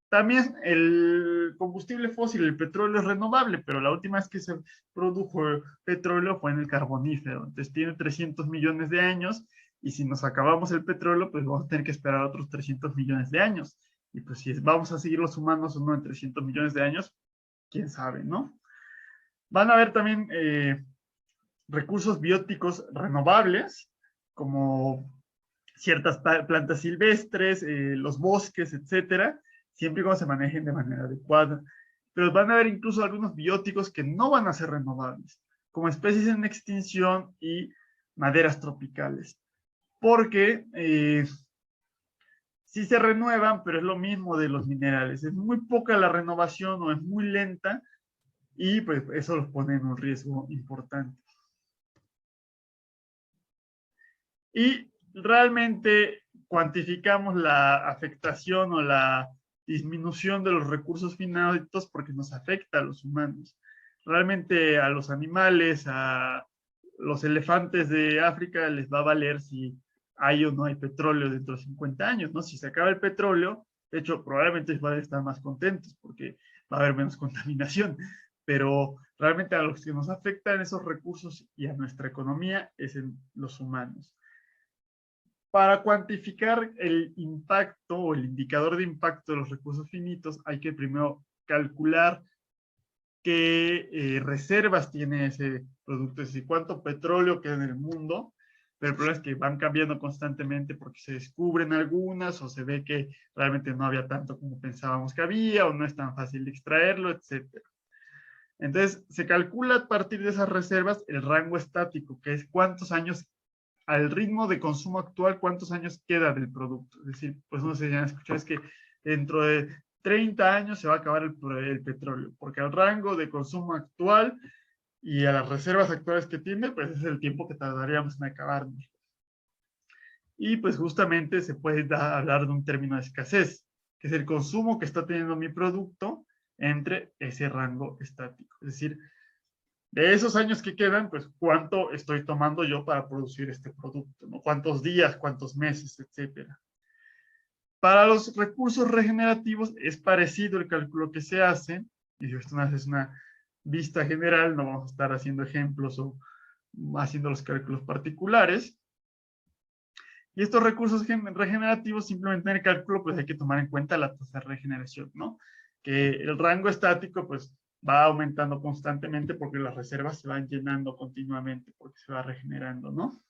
También el combustible fósil, el petróleo, es renovable, pero la última vez que se produjo petróleo fue en el Carbonífero. Entonces tiene 300 millones de años, y si nos acabamos el petróleo, pues vamos a tener que esperar otros 300 millones de años. Y pues si vamos a seguir los humanos o no en 300 millones de años, quién sabe, ¿no? Van a haber también recursos bióticos renovables, como ciertas plantas silvestres, los bosques, etcétera, siempre y cuando se manejen de manera adecuada. Pero van a haber incluso algunos bióticos que no van a ser renovables, como especies en extinción y maderas tropicales, porque sí se renuevan, pero es lo mismo de los minerales. Es muy poca la renovación o es muy lenta, y pues eso los pone en un riesgo importante. Y realmente cuantificamos la afectación o la disminución de los recursos finitos porque nos afecta a los humanos. Realmente a los animales, a los elefantes de África les va a valer si hay o no hay petróleo dentro de 50 años, ¿no? Si se acaba el petróleo, de hecho, probablemente van a estar más contentos porque va a haber menos contaminación, pero realmente a los que nos afectan esos recursos y a nuestra economía es en los humanos. Para cuantificar el impacto o el indicador de impacto de los recursos finitos, hay que primero calcular qué reservas tiene ese producto, es decir, cuánto petróleo queda en el mundo. Pero el problema es que van cambiando constantemente porque se descubren algunas o se ve que realmente no había tanto como pensábamos que había, o no es tan fácil de extraerlo, etc. Entonces, se calcula a partir de esas reservas el rango estático, que es cuántos años, al ritmo de consumo actual, cuántos años queda del producto. Es decir, pues no sé si han escuchado, es que dentro de 30 años se va a acabar el petróleo, porque al rango de consumo actual y a las reservas actuales que tiene, pues es el tiempo que tardaríamos en acabarnos. Y pues justamente se puede hablar de un término de escasez, que es el consumo que está teniendo mi producto entre ese rango estático. Es decir, de esos años que quedan, pues cuánto estoy tomando yo para producir este producto, ¿no? Cuántos días, cuántos meses, etcétera. Para los recursos regenerativos es parecido el cálculo que se hace, y esto es una vista general, no vamos a estar haciendo ejemplos o haciendo los cálculos particulares. Y estos recursos regenerativos, simplemente en el cálculo, pues hay que tomar en cuenta la tasa de regeneración, ¿no? Que el rango estático, pues va aumentando constantemente porque las reservas se van llenando continuamente, porque se va regenerando, ¿no?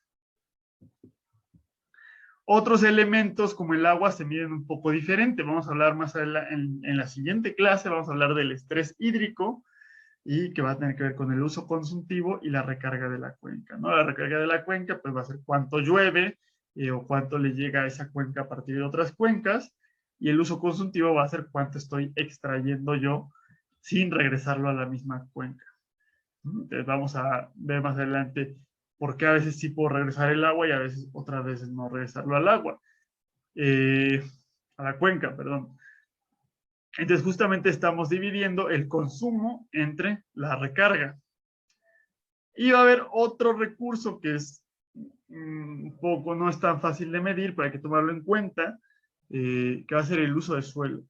Otros elementos como el agua se miden un poco diferente. Vamos a hablar más en la siguiente clase, vamos a hablar del estrés hídrico, y que va a tener que ver con el uso consultivo y la recarga de la cuenca, ¿no? La recarga de la cuenca pues va a ser cuánto llueve o cuánto le llega a esa cuenca a partir de otras cuencas, y el uso consultivo va a ser cuánto estoy extrayendo yo sin regresarlo a la misma cuenca. Entonces vamos a ver más adelante por qué a veces sí puedo regresar el agua y a veces otras veces no regresarlo al agua, a la cuenca, perdón. Entonces justamente estamos dividiendo el consumo entre la recarga. Y va a haber otro recurso que es un poco, no es tan fácil de medir, pero hay que tomarlo en cuenta, que va a ser el uso del suelo.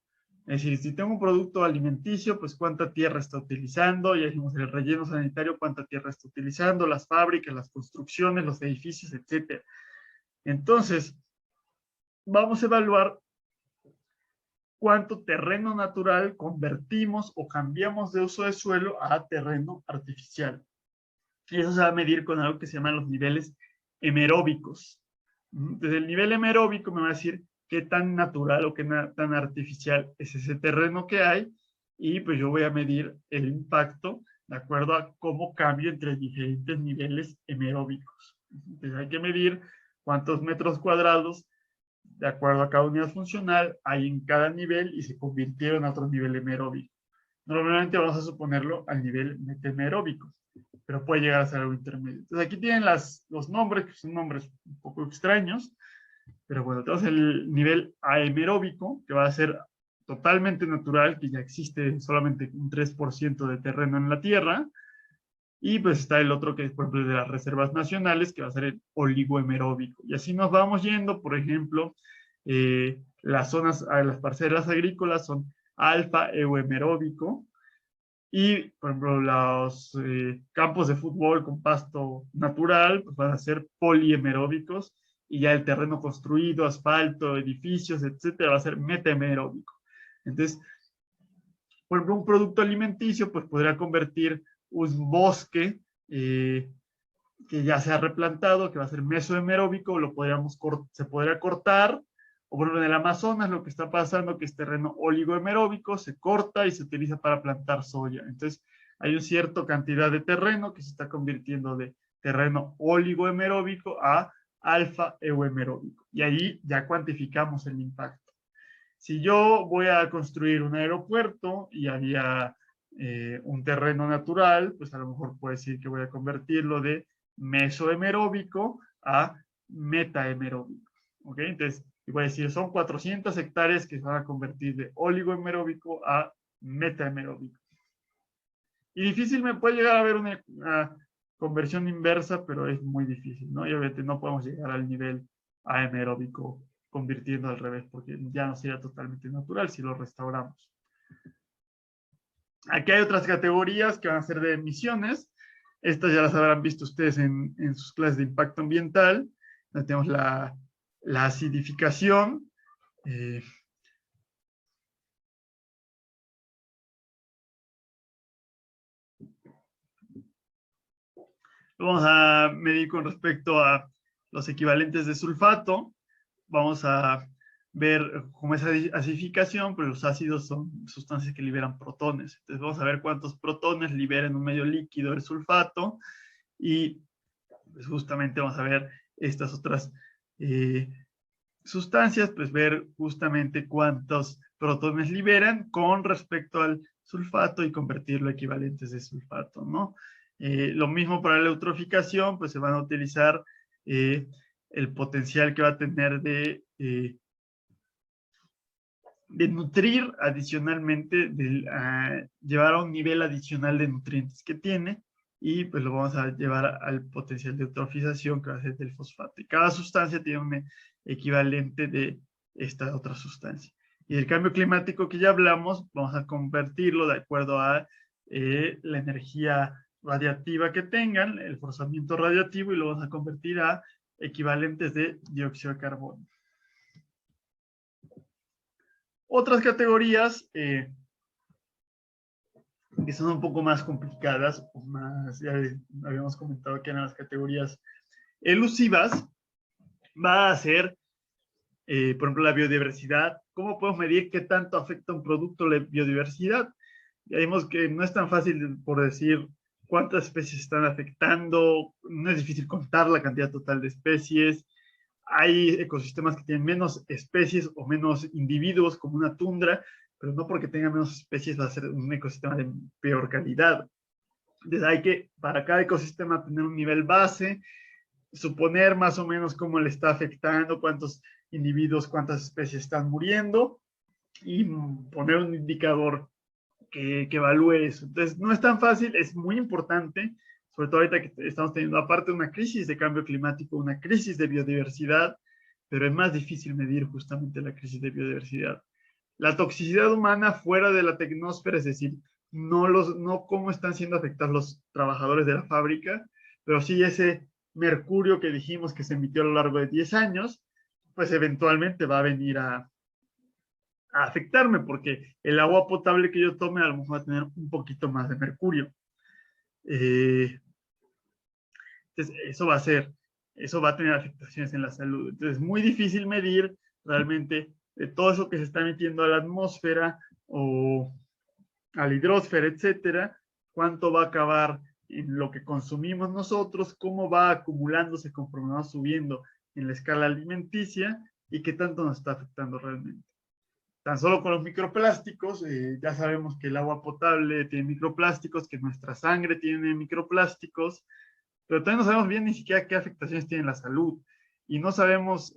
Es decir, si tengo un producto alimenticio, pues cuánta tierra está utilizando, ya dijimos el relleno sanitario, cuánta tierra está utilizando, las fábricas, las construcciones, los edificios, etcétera. Entonces, vamos a evaluar cuánto terreno natural convertimos o cambiamos de uso de suelo a terreno artificial. Y eso se va a medir con algo que se llaman los niveles hemeróbicos. Entonces, el nivel hemeróbico me va a decir qué tan natural o qué tan artificial es ese terreno que hay, y pues yo voy a medir el impacto de acuerdo a cómo cambio entre diferentes niveles hemeróbicos. Entonces, hay que medir cuántos metros cuadrados de acuerdo a cada unidad funcional hay en cada nivel y se convirtieron a otro nivel hemeróbico. Normalmente vamos a suponerlo al nivel metahemeróbico, pero puede llegar a ser algo intermedio. Entonces aquí tienen los nombres, que son nombres un poco extraños, pero bueno, tenemos el nivel aemeróbico, que va a ser totalmente natural, que ya existe solamente un 3% de terreno en la Tierra, y pues está el otro que es, por ejemplo, de las reservas nacionales, que va a ser el oligohemeróbico. Y así nos vamos yendo, por ejemplo, las zonas, las parcelas agrícolas son alfa euhemeróbico, y, por ejemplo, los campos de fútbol con pasto natural pues van a ser polihemeróbicos, y ya el terreno construido, asfalto, edificios, etcétera, va a ser metahemeróbico. Entonces, por ejemplo, un producto alimenticio pues podría convertir un bosque que ya se ha replantado, que va a ser mesohemeróbico, se podría cortar, o por ejemplo en el Amazonas lo que está pasando, que es terreno oligohemeróbico, se corta y se utiliza para plantar soya. Entonces hay una cierta cantidad de terreno que se está convirtiendo de terreno oligohemeróbico a alfa euhemeróbico, y ahí ya cuantificamos el impacto. Si yo voy a construir un aeropuerto y había un terreno natural, pues a lo mejor puedo decir que voy a convertirlo de mesohemeróbico a metahemeróbico. ¿Ok? Entonces, voy a decir, son 400 hectáreas que se van a convertir de oligohemeróbico a metahemeróbico. Y difícil me puede llegar a haber una conversión inversa, pero es muy difícil, ¿no? Y obviamente no podemos llegar al nivel aemeróbico convirtiendo al revés, porque ya no sería totalmente natural si lo restauramos. Aquí hay otras categorías que van a ser de emisiones. Estas ya las habrán visto ustedes en sus clases de impacto ambiental. Tenemos la acidificación. Lo vamos a medir con respecto a los equivalentes de sulfato. Vamos a ver cómo es acidificación, pero los ácidos son sustancias que liberan protones. Entonces vamos a ver cuántos protones libera en un medio líquido el sulfato, y pues justamente vamos a ver estas otras sustancias, pues ver justamente cuántos protones liberan con respecto al sulfato y convertirlo a equivalentes de sulfato, ¿no? Lo mismo para la eutroficación, pues se van a utilizar el potencial que va a tener de nutrir adicionalmente, llevar a un nivel adicional de nutrientes que tiene, y pues lo vamos a llevar al potencial de eutrofización que va a ser del fosfato. Y cada sustancia tiene un equivalente de esta otra sustancia. Y el cambio climático que ya hablamos, vamos a convertirlo de acuerdo a la energía radiactiva que tengan, el forzamiento radiactivo, y lo vamos a convertir a equivalentes de dióxido de carbono. Otras categorías que son un poco más complicadas, o más, ya habíamos comentado que eran las categorías elusivas, va a ser, por ejemplo, la biodiversidad. ¿Cómo podemos medir qué tanto afecta un producto la biodiversidad? Ya vimos que no es tan fácil por decir cuántas especies están afectando, no es difícil contar la cantidad total de especies. Hay ecosistemas que tienen menos especies o menos individuos, como una tundra, pero no porque tenga menos especies va a ser un ecosistema de peor calidad. Entonces hay que, para cada ecosistema, tener un nivel base, suponer más o menos cómo le está afectando, cuántos individuos, cuántas especies están muriendo, y poner un indicador que evalúe eso. Entonces no es tan fácil, es muy importante, sobre todo ahorita que estamos teniendo aparte una crisis de cambio climático, una crisis de biodiversidad, pero es más difícil medir justamente la crisis de biodiversidad. la toxicidad humana fuera de la tecnosfera, es decir, no cómo están siendo afectados los trabajadores de la fábrica, pero sí ese mercurio que dijimos que se emitió a lo largo de 10 años, pues eventualmente va a venir a afectarme, porque el agua potable que yo tome a lo mejor va a tener un poquito más de mercurio. Entonces, eso va a tener afectaciones en la salud. Entonces, es muy difícil medir realmente de todo eso que se está metiendo a la atmósfera o a la hidrosfera, etcétera, cuánto va a acabar en lo que consumimos nosotros, cómo va acumulándose conforme va subiendo en la escala alimenticia y qué tanto nos está afectando realmente. Tan solo con los microplásticos, ya sabemos que el agua potable tiene microplásticos, que nuestra sangre tiene microplásticos, pero todavía no sabemos bien ni siquiera qué afectaciones tiene la salud. Y no sabemos,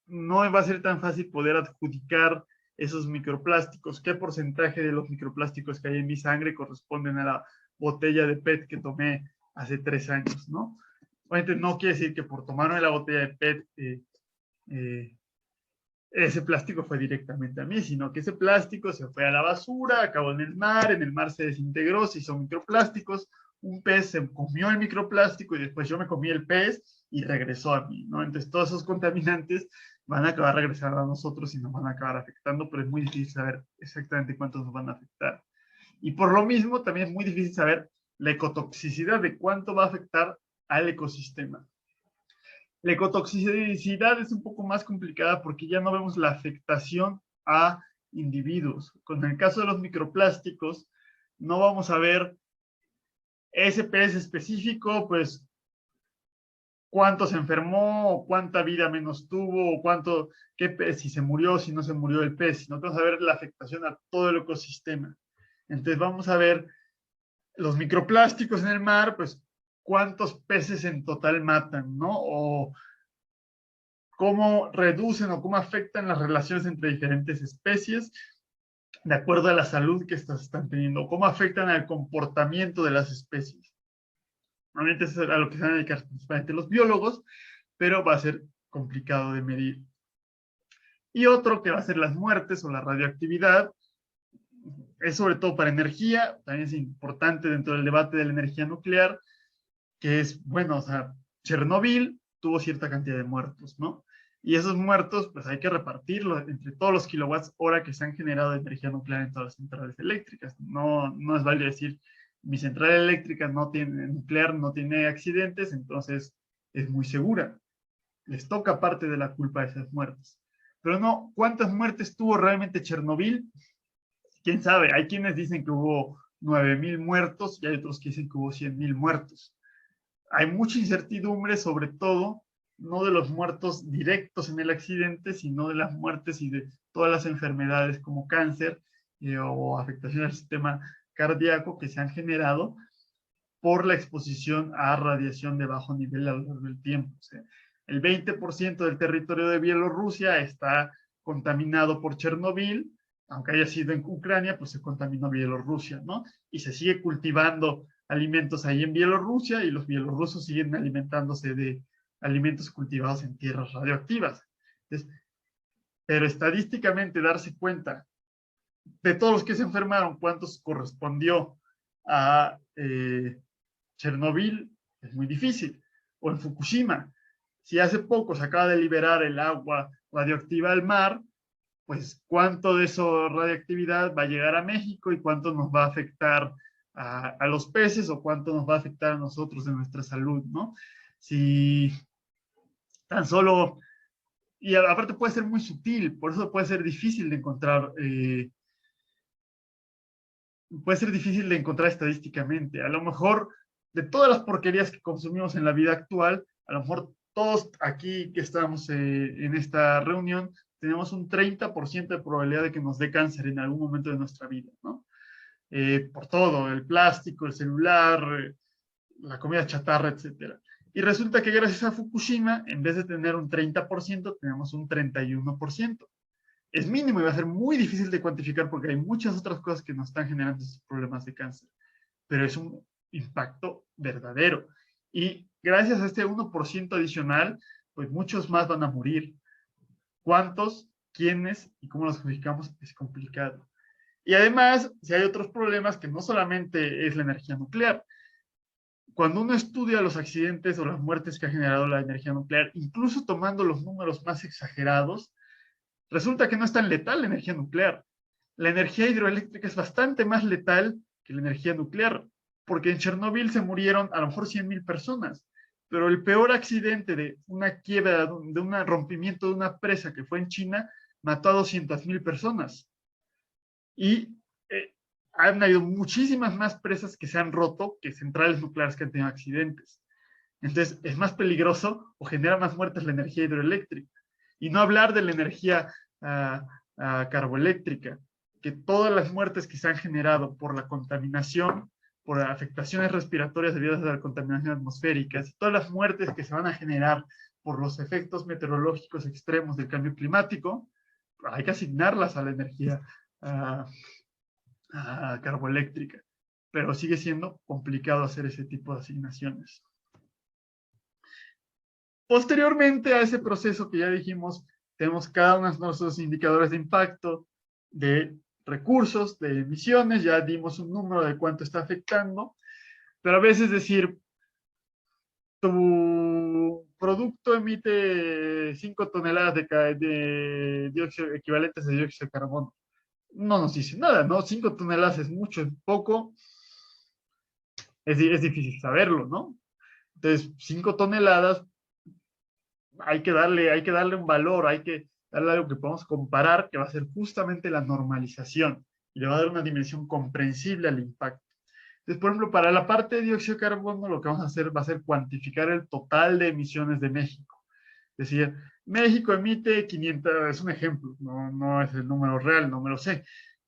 no va a ser tan fácil poder adjudicar esos microplásticos, qué porcentaje de los microplásticos que hay en mi sangre corresponden a la botella de PET que tomé hace 3 años, ¿no? Obviamente no quiere decir que por tomarme la botella de PET ese plástico fue directamente a mí, sino que ese plástico se fue a la basura, acabó en el mar se desintegró, se hizo microplásticos, un pez se comió el microplástico y después yo me comí el pez y regresó a mí, ¿no? Entonces todos esos contaminantes van a acabar regresando a nosotros y nos van a acabar afectando, pero es muy difícil saber exactamente cuántos nos van a afectar. Y por lo mismo también es muy difícil saber la ecotoxicidad de cuánto va a afectar al ecosistema. La ecotoxicidad es un poco más complicada porque ya no vemos la afectación a individuos. Con el caso de los microplásticos, no vamos a ver ese pez específico, pues cuánto se enfermó, o cuánta vida menos tuvo, o cuánto, qué pez, si se murió, si no se murió el pez, sino que vamos a ver la afectación a todo el ecosistema. Entonces vamos a ver los microplásticos en el mar, pues cuántos peces en total matan, ¿no? O cómo reducen o cómo afectan las relaciones entre diferentes especies de acuerdo a la salud que estas están teniendo, cómo afectan al comportamiento de las especies. Normalmente eso es a lo que se van a dedicar principalmente los biólogos, pero va a ser complicado de medir. Y otro que va a ser las muertes o la radioactividad, es sobre todo para energía, también es importante dentro del debate de la energía nuclear, que es, bueno, o sea, Chernobyl tuvo cierta cantidad de muertos, ¿no? Y esos muertos, pues hay que repartirlos entre todos los kilowatts hora que se han generado de energía nuclear en todas las centrales eléctricas. No es válido decir, mi central eléctrica no tiene nuclear, no tiene accidentes, entonces es muy segura. Les toca parte de la culpa de esas muertes. Pero no, ¿cuántas muertes tuvo realmente Chernobyl? ¿Quién sabe? Hay quienes dicen que hubo 9,000 muertos y hay otros que dicen que hubo 100,000 muertos. Hay mucha incertidumbre, sobre todo, no de los muertos directos en el accidente, sino de las muertes y de todas las enfermedades como cáncer o afectación al sistema cardíaco que se han generado por la exposición a radiación de bajo nivel a lo largo del tiempo. O sea, el 20% del territorio de Bielorrusia está contaminado por Chernobyl, aunque haya sido en Ucrania, pues se contaminó Bielorrusia, ¿no? Y se sigue cultivando alimentos ahí en Bielorrusia y los bielorrusos siguen alimentándose de alimentos cultivados en tierras radioactivas. Entonces, pero estadísticamente darse cuenta de todos los que se enfermaron, cuántos correspondió a Chernobyl, es muy difícil. O en Fukushima, si hace poco se acaba de liberar el agua radioactiva al mar, pues cuánto de esa radioactividad va a llegar a México y cuánto nos va a afectar a los peces o cuánto nos va a afectar a nosotros en nuestra salud, ¿no? Si tan solo, y aparte puede ser muy sutil, por eso puede ser difícil de encontrar, estadísticamente. A lo mejor de todas las porquerías que consumimos en la vida actual, a lo mejor todos aquí que estamos en esta reunión tenemos un 30% de probabilidad de que nos dé cáncer en algún momento de nuestra vida, ¿no? Por todo, el plástico, el celular, la comida chatarra, etcétera. Y resulta que gracias a Fukushima, en vez de tener un 30%, tenemos un 31%. Es mínimo y va a ser muy difícil de cuantificar porque hay muchas otras cosas que nos están generando estos problemas de cáncer. Pero es un impacto verdadero. Y gracias a este 1% adicional, pues muchos más van a morir. ¿Cuántos? quiénes y cómo los justificamos es complicado. Y además, si hay otros problemas que no solamente es la energía nuclear. Cuando uno estudia los accidentes o las muertes que ha generado la energía nuclear, incluso tomando los números más exagerados, resulta que no es tan letal la energía nuclear. La energía hidroeléctrica es bastante más letal que la energía nuclear, porque en Chernobyl se murieron a lo mejor 100,000 personas, pero el peor accidente de una quiebra, de un rompimiento de una presa que fue en China, mató a 200,000 personas. Y han habido muchísimas más presas que se han roto que centrales nucleares que han tenido accidentes. Entonces, es más peligroso o genera más muertes la energía hidroeléctrica. Y no hablar de la energía carboeléctrica, que todas las muertes que se han generado por la contaminación, por afectaciones respiratorias debidas a la contaminación atmosférica, y todas las muertes que se van a generar por los efectos meteorológicos extremos del cambio climático, hay que asignarlas a la energía carboeléctrica, pero sigue siendo complicado hacer ese tipo de asignaciones. Posteriormente a ese proceso que ya dijimos, tenemos cada uno de nuestros indicadores de impacto, de recursos, de emisiones, ya dimos un número de cuánto está afectando, pero a veces decir, tu producto emite 5 toneladas de dióxido, equivalentes de dióxido de carbono. No nos dice nada, ¿no? 5 toneladas es mucho, es poco, es difícil saberlo, ¿no? Entonces, 5 toneladas, hay que darle un valor, hay que darle algo que podamos comparar, que va a ser justamente la normalización, y le va a dar una dimensión comprensible al impacto. Entonces, por ejemplo, para la parte de dióxido de carbono, lo que vamos a hacer va a ser cuantificar el total de emisiones de México. Es decir, México emite 500, es un ejemplo, no es el número real, no me lo sé.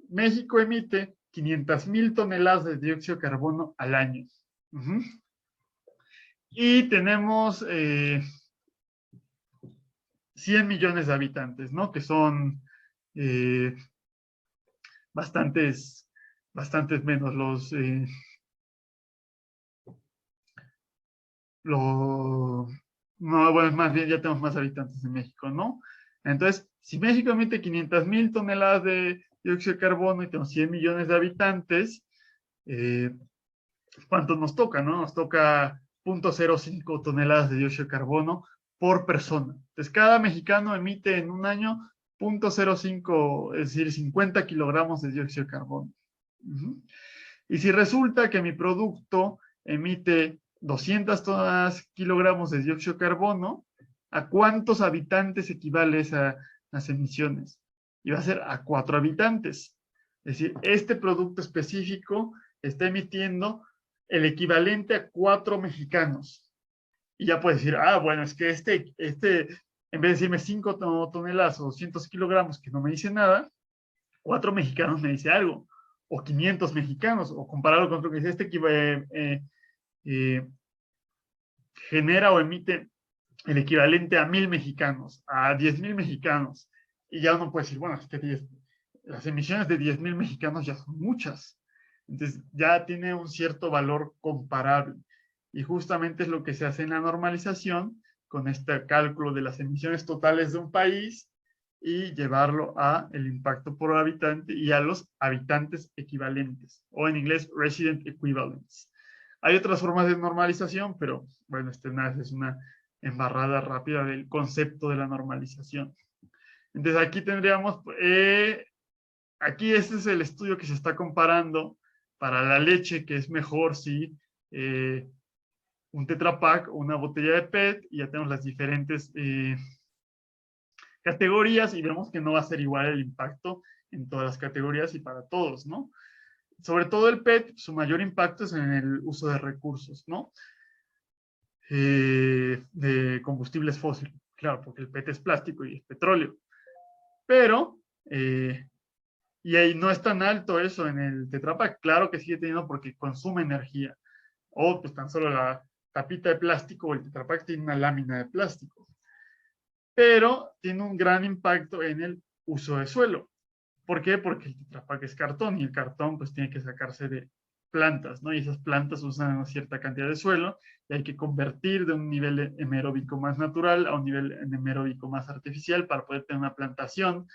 México emite 500,000 toneladas de dióxido de carbono al año. Y tenemos 100 millones de habitantes, ¿no? Que son bastantes menos no, bueno, más bien ya tenemos más habitantes en México, ¿no? Entonces, si México emite 500,000 toneladas de dióxido de carbono y tenemos 100 millones de habitantes, ¿cuánto nos toca, no? Nos toca 0.05 toneladas de dióxido de carbono por persona. Entonces, cada mexicano emite en un año 0.05, es decir, 50 kilogramos de dióxido de carbono. Y si resulta que mi producto emite 200 kilogramos de dióxido de carbono, ¿a cuántos habitantes equivale esas emisiones? Y va a ser a 4 habitantes. Es decir, este producto específico está emitiendo el equivalente a 4 mexicanos. Y ya puedes decir, bueno, es que en vez de decirme 5 toneladas o 200 kilogramos, que no me dice nada, 4 mexicanos me dice algo, o 500 mexicanos, o compararlo con lo que dice genera o emite el equivalente a 1,000 mexicanos, a 10,000 mexicanos, y ya uno puede decir, bueno, es que las emisiones de 10,000 mexicanos ya son muchas, entonces ya tiene un cierto valor comparable, y justamente es lo que se hace en la normalización, con este cálculo de las emisiones totales de un país, y llevarlo a el impacto por habitante y a los habitantes equivalentes, o en inglés, resident equivalents. Hay otras formas de normalización, pero bueno, es una embarrada rápida del concepto de la normalización. Entonces aquí tendríamos, aquí este es el estudio que se está comparando para la leche, que es mejor si un Tetra Pak o una botella de PET, y ya tenemos las diferentes categorías y vemos que no va a ser igual el impacto en todas las categorías y para todos, ¿no? Sobre todo el PET, su mayor impacto es en el uso de recursos, ¿no? De combustibles fósiles, claro, porque el PET es plástico y es petróleo. Pero, y ahí no es tan alto eso en el Tetra Pak, claro que sigue teniendo porque consume energía. O pues tan solo la tapita de plástico o el Tetra Pak tiene una lámina de plástico. Pero tiene un gran impacto en el uso de suelo. ¿Por qué? Porque el Tetra Pak es cartón y el cartón pues tiene que sacarse de plantas, ¿no? Y esas plantas usan una cierta cantidad de suelo y hay que convertir de un nivel hemeróbico más natural a un nivel hemeróbico más artificial para poder tener una plantación,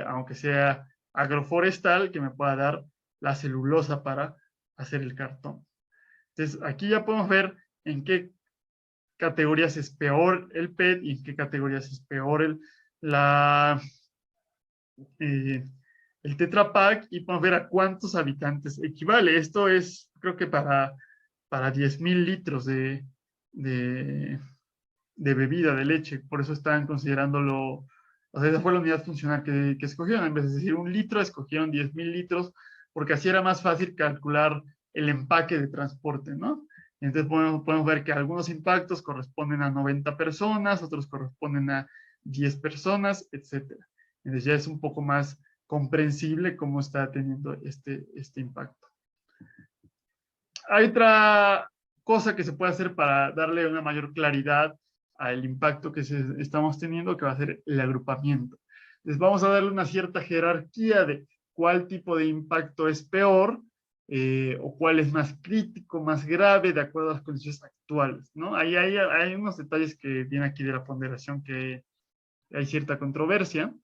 aunque sea agroforestal, que me pueda dar la celulosa para hacer el cartón. Entonces, aquí ya podemos ver en qué categorías es peor el PET y en qué categorías es peor el Tetra Pak, y podemos ver a cuántos habitantes equivale. Esto es, creo que para 10,000 litros de bebida, de leche. Por eso están considerándolo, o sea, esa fue la unidad funcional que escogieron. En vez de decir 1 litro, escogieron 10,000 litros, porque así era más fácil calcular el empaque de transporte, ¿no? Entonces podemos ver que algunos impactos corresponden a 90 personas, otros corresponden a 10 personas, etcétera. Entonces ya es un poco más comprensible cómo está teniendo este impacto. Hay otra cosa que se puede hacer para darle una mayor claridad al impacto que estamos teniendo, que va a ser el agrupamiento. Les vamos a darle una cierta jerarquía de cuál tipo de impacto es peor, o cuál es más crítico, más grave, de acuerdo a las condiciones actuales, ¿no? Hay unos detalles que vienen aquí de la ponderación que hay cierta controversia,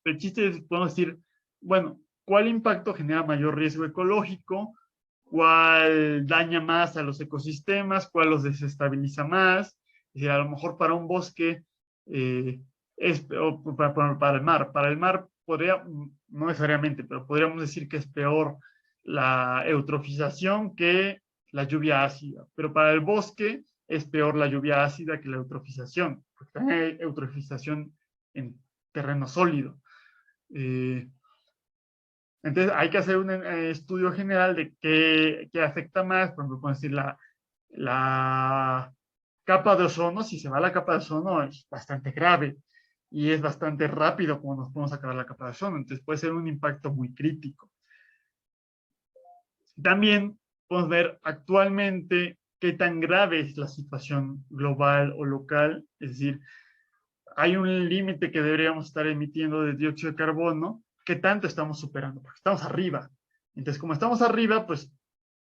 pero el chiste es, podemos decir, bueno, ¿cuál impacto genera mayor riesgo ecológico? ¿Cuál daña más a los ecosistemas? ¿Cuál los desestabiliza más? Es decir, a lo mejor para un bosque, o para el mar. Para el mar podría, no necesariamente, pero podríamos decir que es peor la eutrofización que la lluvia ácida. Pero para el bosque es peor la lluvia ácida que la eutrofización, porque también hay eutrofización en terreno sólido. Entonces hay que hacer un estudio general de qué afecta más. Por ejemplo, podemos decir la capa de ozono. Si se va la capa de ozono es bastante grave y es bastante rápido como nos podemos acabar la capa de ozono. Entonces puede ser un impacto muy crítico. También podemos ver actualmente qué tan grave es la situación global o local. Es decir, hay un límite que deberíamos estar emitiendo de dióxido de carbono. ¿Qué tanto estamos superando? Porque estamos arriba. Entonces, como estamos arriba, pues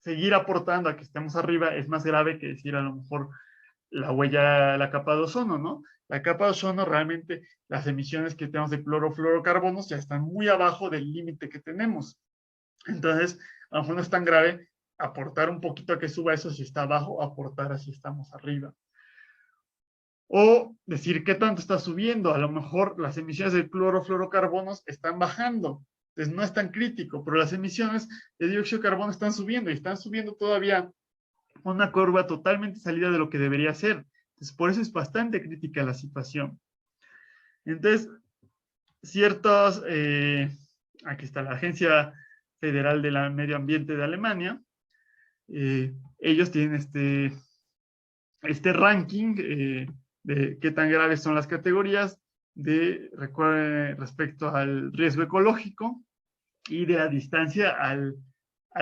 seguir aportando a que estemos arriba es más grave que decir a lo mejor la huella, la capa de ozono, ¿no? La capa de ozono, realmente las emisiones que tenemos de clorofluorocarbonos ya están muy abajo del límite que tenemos. Entonces, a lo mejor no es tan grave aportar un poquito a que suba eso si está abajo, aportar así estamos arriba. O decir qué tanto está subiendo. A lo mejor las emisiones de clorofluorocarbonos están bajando, entonces no es tan crítico, pero las emisiones de dióxido de carbono están subiendo, y están subiendo todavía una curva totalmente salida de lo que debería ser. Entonces, por eso es bastante crítica la situación. Entonces, aquí está la Agencia Federal del Medio Ambiente de Alemania, ellos tienen este ranking de qué tan graves son las categorías respecto al riesgo ecológico y de la distancia al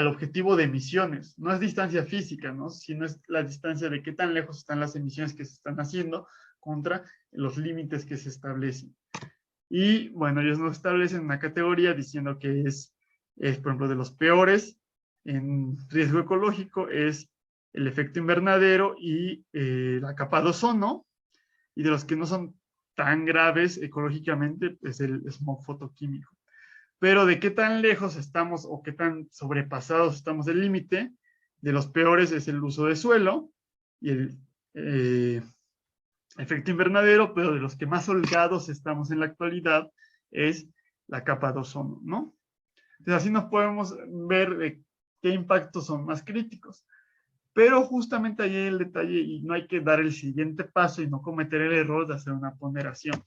objetivo de emisiones. No es distancia física, ¿no? Sino es la distancia de qué tan lejos están las emisiones que se están haciendo contra los límites que se establecen. Y bueno, ellos nos establecen una categoría diciendo que por ejemplo, de los peores en riesgo ecológico es el efecto invernadero y la capa de ozono, y de los que no son tan graves ecológicamente es el smog fotoquímico. Pero de qué tan lejos estamos o qué tan sobrepasados estamos del límite, de los peores es el uso de suelo y el efecto invernadero, pero de los que más holgados estamos en la actualidad es la capa de ozono, ¿no? Entonces así nos podemos ver de qué impactos son más críticos. Pero justamente ahí hay el detalle, y no hay que dar el siguiente paso y no cometer el error de hacer una ponderación.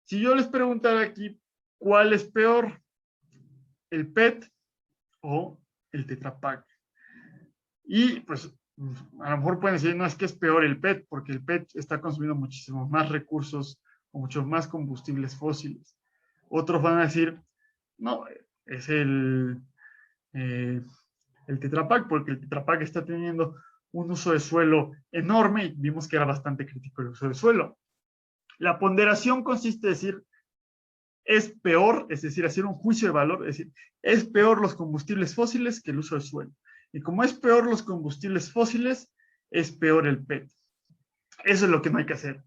Si yo les preguntara aquí, ¿cuál es peor? ¿El PET o el Tetra Pak? Y pues a lo mejor pueden decir, no, es que es peor el PET, porque el PET está consumiendo muchísimos más recursos o muchos más combustibles fósiles. Otros van a decir, no, es el Tetra Pak, porque el Tetra Pak está teniendo un uso de suelo enorme y vimos que era bastante crítico el uso de suelo. La ponderación consiste en decir, es peor, es decir, hacer un juicio de valor, es decir, es peor los combustibles fósiles que el uso del suelo. Y como es peor los combustibles fósiles, es peor el PET. Eso es lo que no hay que hacer.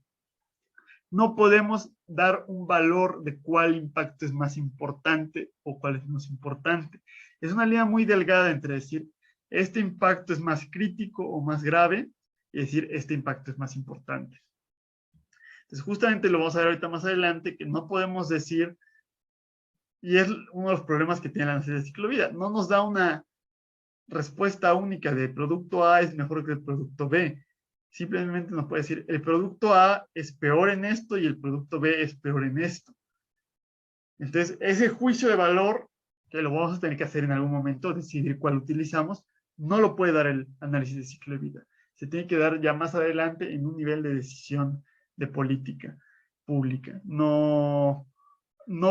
No podemos dar un valor de cuál impacto es más importante o cuál es menos importante. Es una línea muy delgada entre decir, este impacto es más crítico o más grave, y decir, este impacto es más importante. Entonces, justamente lo vamos a ver ahorita más adelante, que no podemos decir, y es uno de los problemas que tiene la análisis de ciclo de vida, no nos da una respuesta única de producto A es mejor que el producto B. Simplemente nos puede decir, el producto A es peor en esto y el producto B es peor en esto. Entonces, ese juicio de valor, que lo vamos a tener que hacer en algún momento, decidir cuál utilizamos, no lo puede dar el análisis de ciclo de vida. Se tiene que dar ya más adelante en un nivel de decisión de política pública. No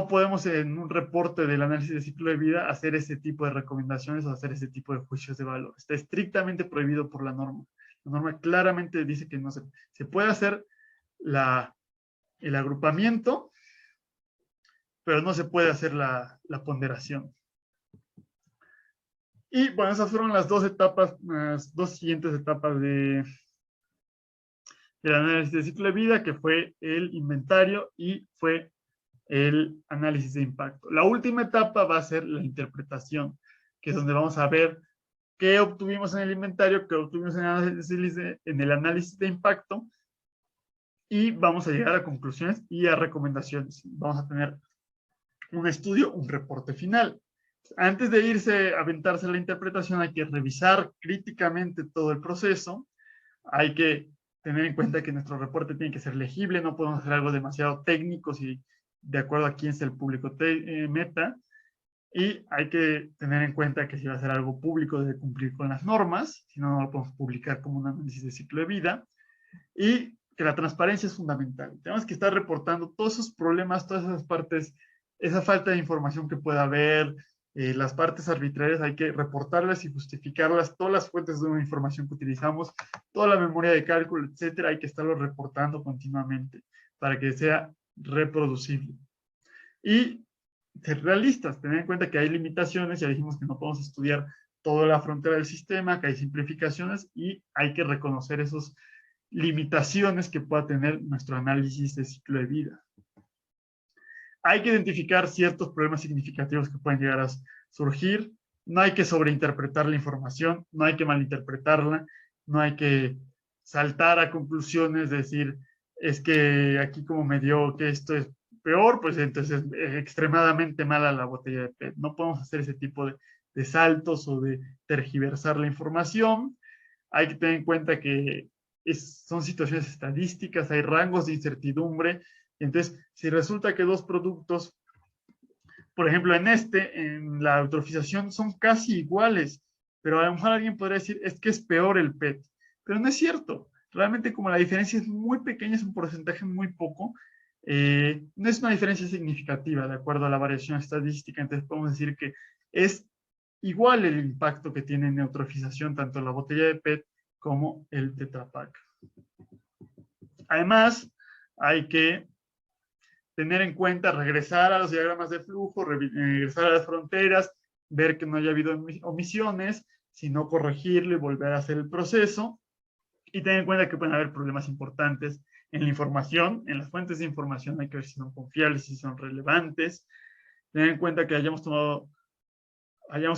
podemos en un reporte del análisis de ciclo de vida hacer ese tipo de recomendaciones o hacer ese tipo de juicios de valor. Está estrictamente prohibido por la norma. La norma claramente dice que no se puede hacer el agrupamiento, pero no se puede hacer la ponderación. Y bueno, esas fueron las dos etapas, las dos siguientes etapas del análisis de ciclo de vida, que fue el inventario y fue el análisis de impacto. La última etapa va a ser la interpretación, que es donde vamos a ver qué obtuvimos en el inventario, qué obtuvimos en el análisis de impacto, y vamos a llegar a conclusiones y a recomendaciones. Vamos a tener un estudio, un reporte final. Antes de irse a aventarse la interpretación, hay que revisar críticamente todo el proceso, hay que tener en cuenta que nuestro reporte tiene que ser legible, no podemos hacer algo demasiado técnico si de acuerdo a quién es el público meta, y hay que tener en cuenta que si va a ser algo público debe cumplir con las normas, si no, no lo podemos publicar como un análisis de ciclo de vida, y que la transparencia es fundamental. Tenemos que estar reportando todos esos problemas, todas esas partes, esa falta de información que pueda haber, las partes arbitrarias, hay que reportarlas y justificarlas, todas las fuentes de una información que utilizamos, toda la memoria de cálculo, etcétera, hay que estarlo reportando continuamente para que sea reproducible. Y ser realistas, tener en cuenta que hay limitaciones, ya dijimos que no podemos estudiar toda la frontera del sistema, que hay simplificaciones y hay que reconocer esas limitaciones que pueda tener nuestro análisis de ciclo de vida. Hay que identificar ciertos problemas significativos que pueden llegar a surgir, no hay que sobreinterpretar la información, no hay que malinterpretarla, no hay que saltar a conclusiones, decir, es que aquí como me dio que esto es peor, pues entonces es extremadamente mala la botella de PET. No podemos hacer ese tipo de saltos o de tergiversar la información. Hay que tener en cuenta que son situaciones estadísticas, hay rangos de incertidumbre. Entonces, si resulta que dos productos, por ejemplo, en la eutrofización, son casi iguales, pero a lo mejor alguien podría decir, es que es peor el PET. Pero no es cierto. Realmente, como la diferencia es muy pequeña, es un porcentaje muy poco, no es una diferencia significativa de acuerdo a la variación estadística. Entonces, podemos decir que es igual el impacto que tiene en eutrofización tanto la botella de PET como el Tetra Pak. Además, hay que tener en cuenta, regresar a los diagramas de flujo, regresar a las fronteras, ver que no haya habido omisiones, sino corregirlo y volver a hacer el proceso, y tener en cuenta que pueden haber problemas importantes en la información, en las fuentes de información hay que ver si son confiables, si son relevantes, tener en cuenta que hayamos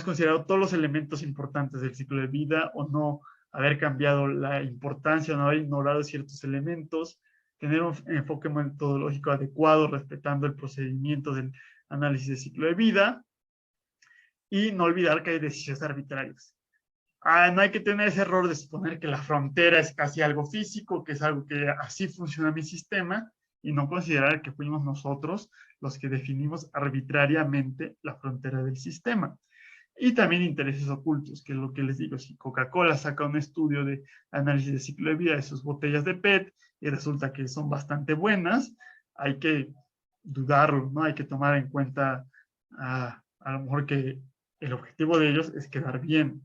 considerado todos los elementos importantes del ciclo de vida o no haber cambiado la importancia, no haber ignorado ciertos elementos, tener un enfoque metodológico adecuado respetando el procedimiento del análisis de ciclo de vida y no olvidar que hay decisiones arbitrarias. No hay que tener ese error de suponer que la frontera es casi algo físico, que es algo que así funciona mi sistema y no considerar que fuimos nosotros los que definimos arbitrariamente la frontera del sistema. Y también intereses ocultos, que es lo que les digo, si Coca-Cola saca un estudio de análisis de ciclo de vida de sus botellas de PET y resulta que son bastante buenas, hay que dudarlo, ¿no? Hay que tomar en cuenta a lo mejor que el objetivo de ellos es quedar bien,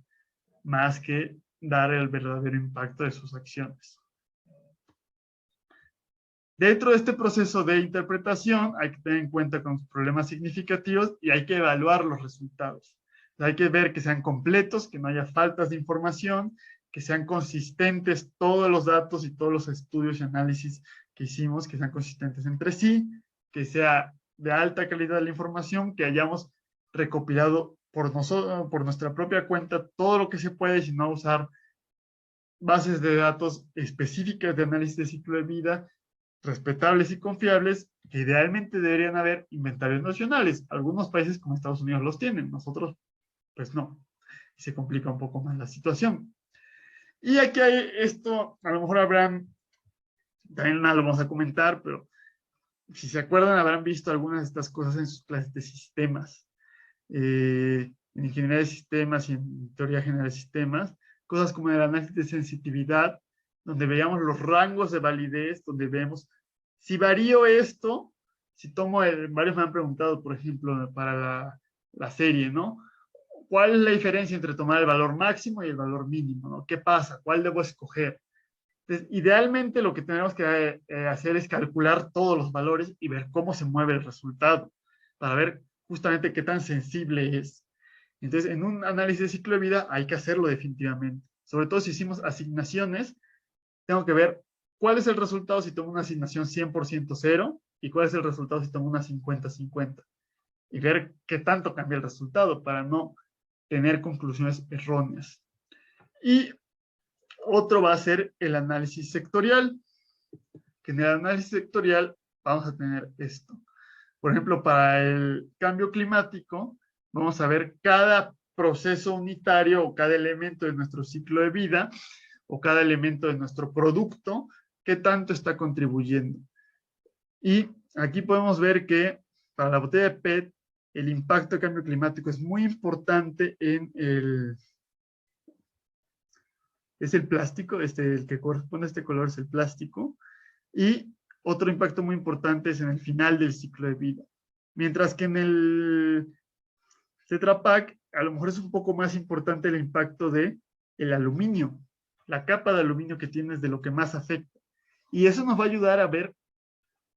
más que dar el verdadero impacto de sus acciones. Dentro de este proceso de interpretación hay que tener en cuenta con los problemas significativos y hay que evaluar los resultados. Hay que ver que sean completos, que no haya faltas de información, que sean consistentes todos los datos y todos los estudios y análisis que hicimos, que sean consistentes entre sí, que sea de alta calidad la información, que hayamos recopilado por nosotros, por nuestra propia cuenta, todo lo que se puede, sin no usar bases de datos específicas de análisis de ciclo de vida, respetables y confiables, que idealmente deberían haber inventarios nacionales. Algunos países como Estados Unidos los tienen, nosotros pues no. Y se complica un poco más la situación. Y aquí hay esto, a lo mejor habrán, también lo vamos a comentar, pero si se acuerdan habrán visto algunas de estas cosas en sus clases de sistemas, en ingeniería de sistemas y en teoría general de sistemas, cosas como el análisis de sensitividad, donde veíamos los rangos de validez, donde vemos si varío esto, si tomo varios me han preguntado, por ejemplo, para la serie, ¿no? ¿Cuál es la diferencia entre tomar el valor máximo y el valor mínimo, ¿no? ¿Qué pasa? ¿Cuál debo escoger? Entonces, idealmente lo que tenemos que hacer es calcular todos los valores y ver cómo se mueve el resultado, para ver justamente qué tan sensible es. Entonces, en un análisis de ciclo de vida hay que hacerlo definitivamente. Sobre todo si hicimos asignaciones, tengo que ver cuál es el resultado si tomo una asignación 100% cero y cuál es el resultado si tomo una 50-50. Y ver qué tanto cambia el resultado para no tener conclusiones erróneas. Y otro va a ser el análisis sectorial, que en el análisis sectorial vamos a tener esto. Por ejemplo, para el cambio climático, vamos a ver cada proceso unitario o cada elemento de nuestro ciclo de vida o cada elemento de nuestro producto, qué tanto está contribuyendo. Y aquí podemos ver que para la botella de PET, el impacto del cambio climático es muy importante en es el plástico, el que corresponde a este color es el plástico, y otro impacto muy importante es en el final del ciclo de vida. Mientras que en el Tetra Pak, a lo mejor es un poco más importante el impacto de el aluminio, la capa de aluminio que tienes de lo que más afecta. Y eso nos va a ayudar a ver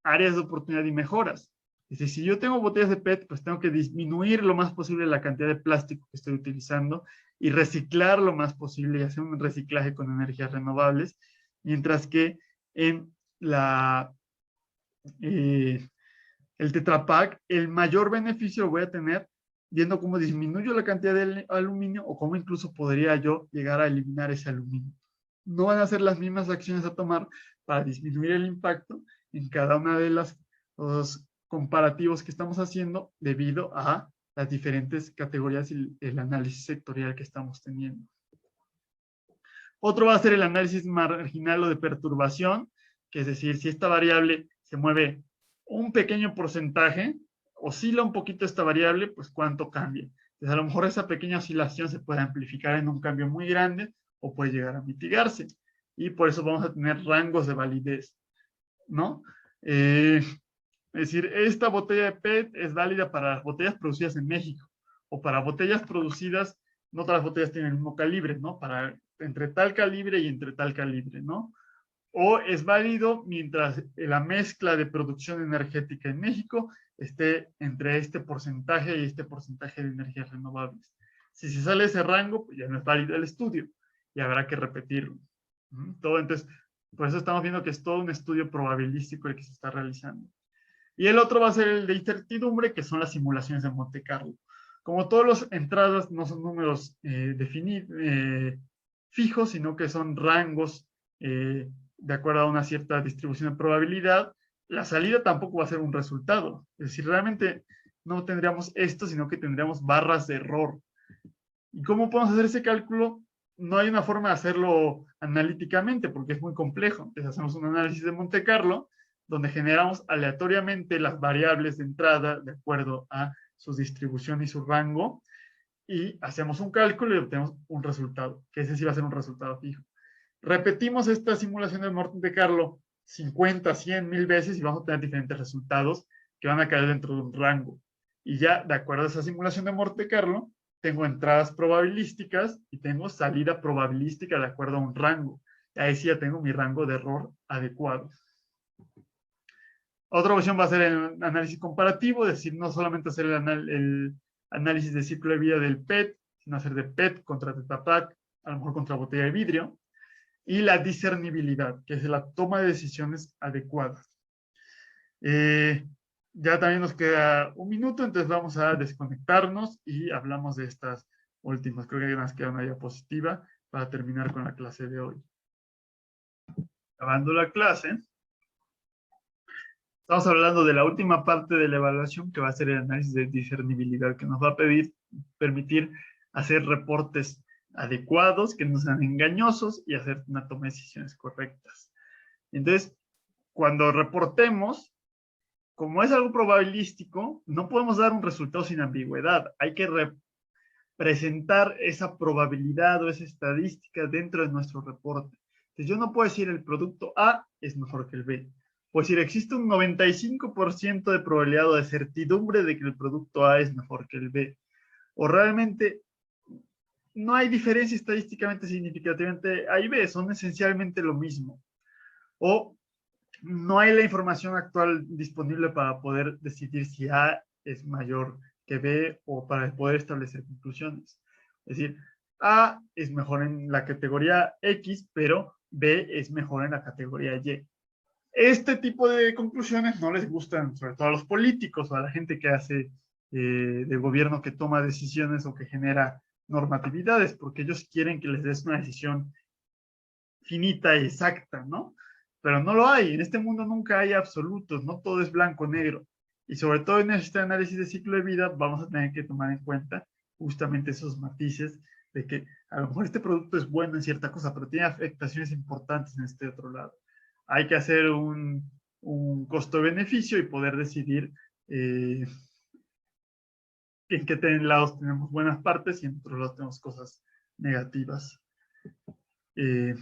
áreas de oportunidad y mejoras. Es decir, si yo tengo botellas de PET, pues tengo que disminuir lo más posible la cantidad de plástico que estoy utilizando y reciclar lo más posible y hacer un reciclaje con energías renovables, mientras que en el Tetra Pak, el mayor beneficio lo voy a tener viendo cómo disminuyo la cantidad de aluminio o cómo incluso podría yo llegar a eliminar ese aluminio. No van a ser las mismas acciones a tomar para disminuir el impacto en cada una de los comparativos que estamos haciendo debido a las diferentes categorías y el análisis sectorial que estamos teniendo. Otro va a ser el análisis marginal o de perturbación, que es decir, si esta variable se mueve un pequeño porcentaje, oscila un poquito esta variable, pues cuánto cambia. Entonces, a lo mejor esa pequeña oscilación se puede amplificar en un cambio muy grande o puede llegar a mitigarse. Y por eso vamos a tener rangos de validez, ¿no? Es decir, esta botella de PET es válida para las botellas producidas en México o para botellas producidas, no todas las botellas tienen el mismo calibre, ¿no? Para entre tal calibre y entre tal calibre, ¿no? O es válido mientras la mezcla de producción energética en México esté entre este porcentaje y este porcentaje de energías renovables. Si se sale ese rango, pues ya no es válido el estudio y habrá que repetirlo. Todo, entonces, por eso estamos viendo que es todo un estudio probabilístico el que se está realizando. Y el otro va a ser el de incertidumbre, que son las simulaciones de Monte Carlo. Como todas las entradas no son números fijos, sino que son rangos de acuerdo a una cierta distribución de probabilidad, la salida tampoco va a ser un resultado. Es decir, realmente no tendríamos esto, sino que tendríamos barras de error. ¿Y cómo podemos hacer ese cálculo? No hay una forma de hacerlo analíticamente porque es muy complejo. Entonces hacemos un análisis de Monte Carlo donde generamos aleatoriamente las variables de entrada de acuerdo a su distribución y su rango y hacemos un cálculo y obtenemos un resultado, que ese sí va a ser un resultado fijo. Repetimos esta simulación de Monte Carlo 50, 100, 1000 veces y vamos a tener diferentes resultados que van a caer dentro de un rango. Y ya, de acuerdo a esa simulación de Monte Carlo, tengo entradas probabilísticas y tengo salida probabilística de acuerdo a un rango. Y ahí sí ya tengo mi rango de error adecuado. Otra opción va a ser el análisis comparativo, es decir, no solamente hacer el análisis de ciclo de vida del PET, sino hacer de PET contra Tetra Pak, a lo mejor contra botella de vidrio. Y la discernibilidad, que es la toma de decisiones adecuadas. Ya también nos queda un minuto, entonces vamos a desconectarnos y hablamos de estas últimas. Creo que nos queda una diapositiva para terminar con la clase de hoy. Acabando la clase, estamos hablando de la última parte de la evaluación, que va a ser el análisis de discernibilidad, que nos va a permitir hacer reportes adecuados, que no sean engañosos y hacer una toma de decisiones correctas. Entonces, cuando reportemos, como es algo probabilístico, no podemos dar un resultado sin ambigüedad. Hay que representar esa probabilidad o esa estadística dentro de nuestro reporte. Entonces, yo no puedo decir el producto A es mejor que el B. Puedo decir, existe un 95% de probabilidad o de certidumbre de que el producto A es mejor que el B. O realmente no hay diferencia estadísticamente significativamente A y B, son esencialmente lo mismo. O no hay la información actual disponible para poder decidir si A es mayor que B o para poder establecer conclusiones. Es decir, A es mejor en la categoría X, pero B es mejor en la categoría Y. Este tipo de conclusiones no les gustan, sobre todo a los políticos o a la gente que hace de gobierno que toma decisiones o que genera normatividades, porque ellos quieren que les des una decisión finita y exacta, ¿no? Pero no lo hay. En este mundo nunca hay absolutos, no todo es blanco o negro. Y sobre todo en este análisis de ciclo de vida vamos a tener que tomar en cuenta justamente esos matices de que a lo mejor este producto es bueno en cierta cosa, pero tiene afectaciones importantes en este otro lado. Hay que hacer un costo-beneficio y poder decidir en qué lados tenemos buenas partes y en otros lados tenemos cosas negativas. Y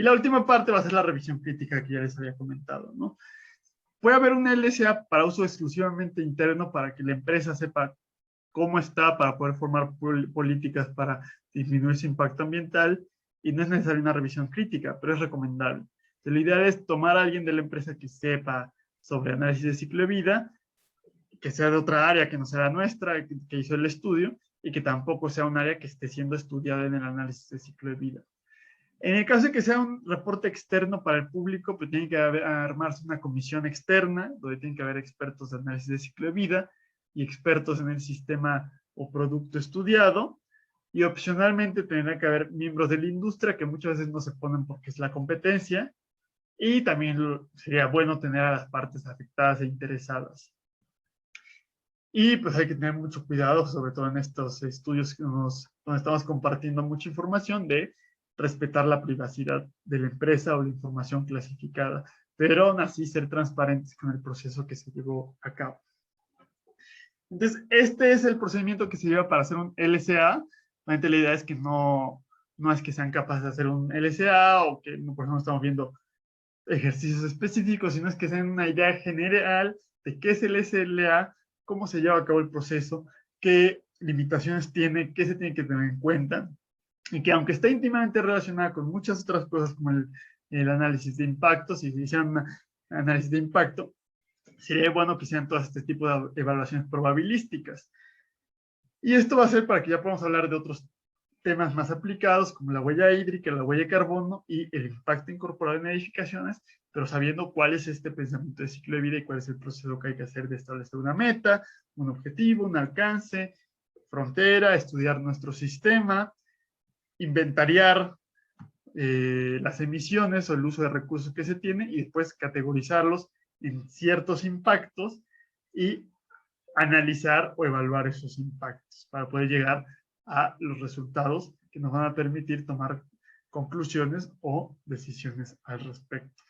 la última parte va a ser la revisión crítica que ya les había comentado, ¿no? Puede haber un LSA para uso exclusivamente interno para que la empresa sepa cómo está para poder formar políticas para disminuir su impacto ambiental y no es necesaria una revisión crítica, pero es recomendable. Lo ideal es tomar a alguien de la empresa que sepa sobre análisis de ciclo de vida, que sea de otra área que no sea la nuestra, que hizo el estudio, y que tampoco sea un área que esté siendo estudiada en el análisis de ciclo de vida. En el caso de que sea un reporte externo para el público, pues tiene que armarse una comisión externa, donde tienen que haber expertos de análisis de ciclo de vida y expertos en el sistema o producto estudiado, y opcionalmente tendrá que haber miembros de la industria que muchas veces no se ponen porque es la competencia, y también sería bueno tener a las partes afectadas e interesadas. Y pues hay que tener mucho cuidado, sobre todo en estos estudios donde estamos compartiendo mucha información, de respetar la privacidad de la empresa o la información clasificada, pero aún así ser transparentes con el proceso que se llevó a cabo. Entonces, este es el procedimiento que se lleva para hacer un LCA. Realmente la idea es que no es que sean capaces de hacer un LCA o que, por ejemplo, estamos viendo ejercicios específicos, sino es que sean una idea general de qué es el SLA, cómo se lleva a cabo el proceso, qué limitaciones tiene, qué se tiene que tener en cuenta, y que aunque está íntimamente relacionada con muchas otras cosas como el análisis de impacto, si se hiciera un análisis de impacto, sería bueno que sean todas este tipo de evaluaciones probabilísticas. Y esto va a ser para que ya podamos hablar de otros temas más aplicados como la huella hídrica, la huella de carbono y el impacto incorporado en edificaciones, pero sabiendo cuál es este pensamiento de ciclo de vida y cuál es el proceso que hay que hacer de establecer una meta, un objetivo, un alcance, frontera, estudiar nuestro sistema, inventariar las emisiones o el uso de recursos que se tiene y después categorizarlos en ciertos impactos y analizar o evaluar esos impactos para poder llegar a los resultados que nos van a permitir tomar conclusiones o decisiones al respecto.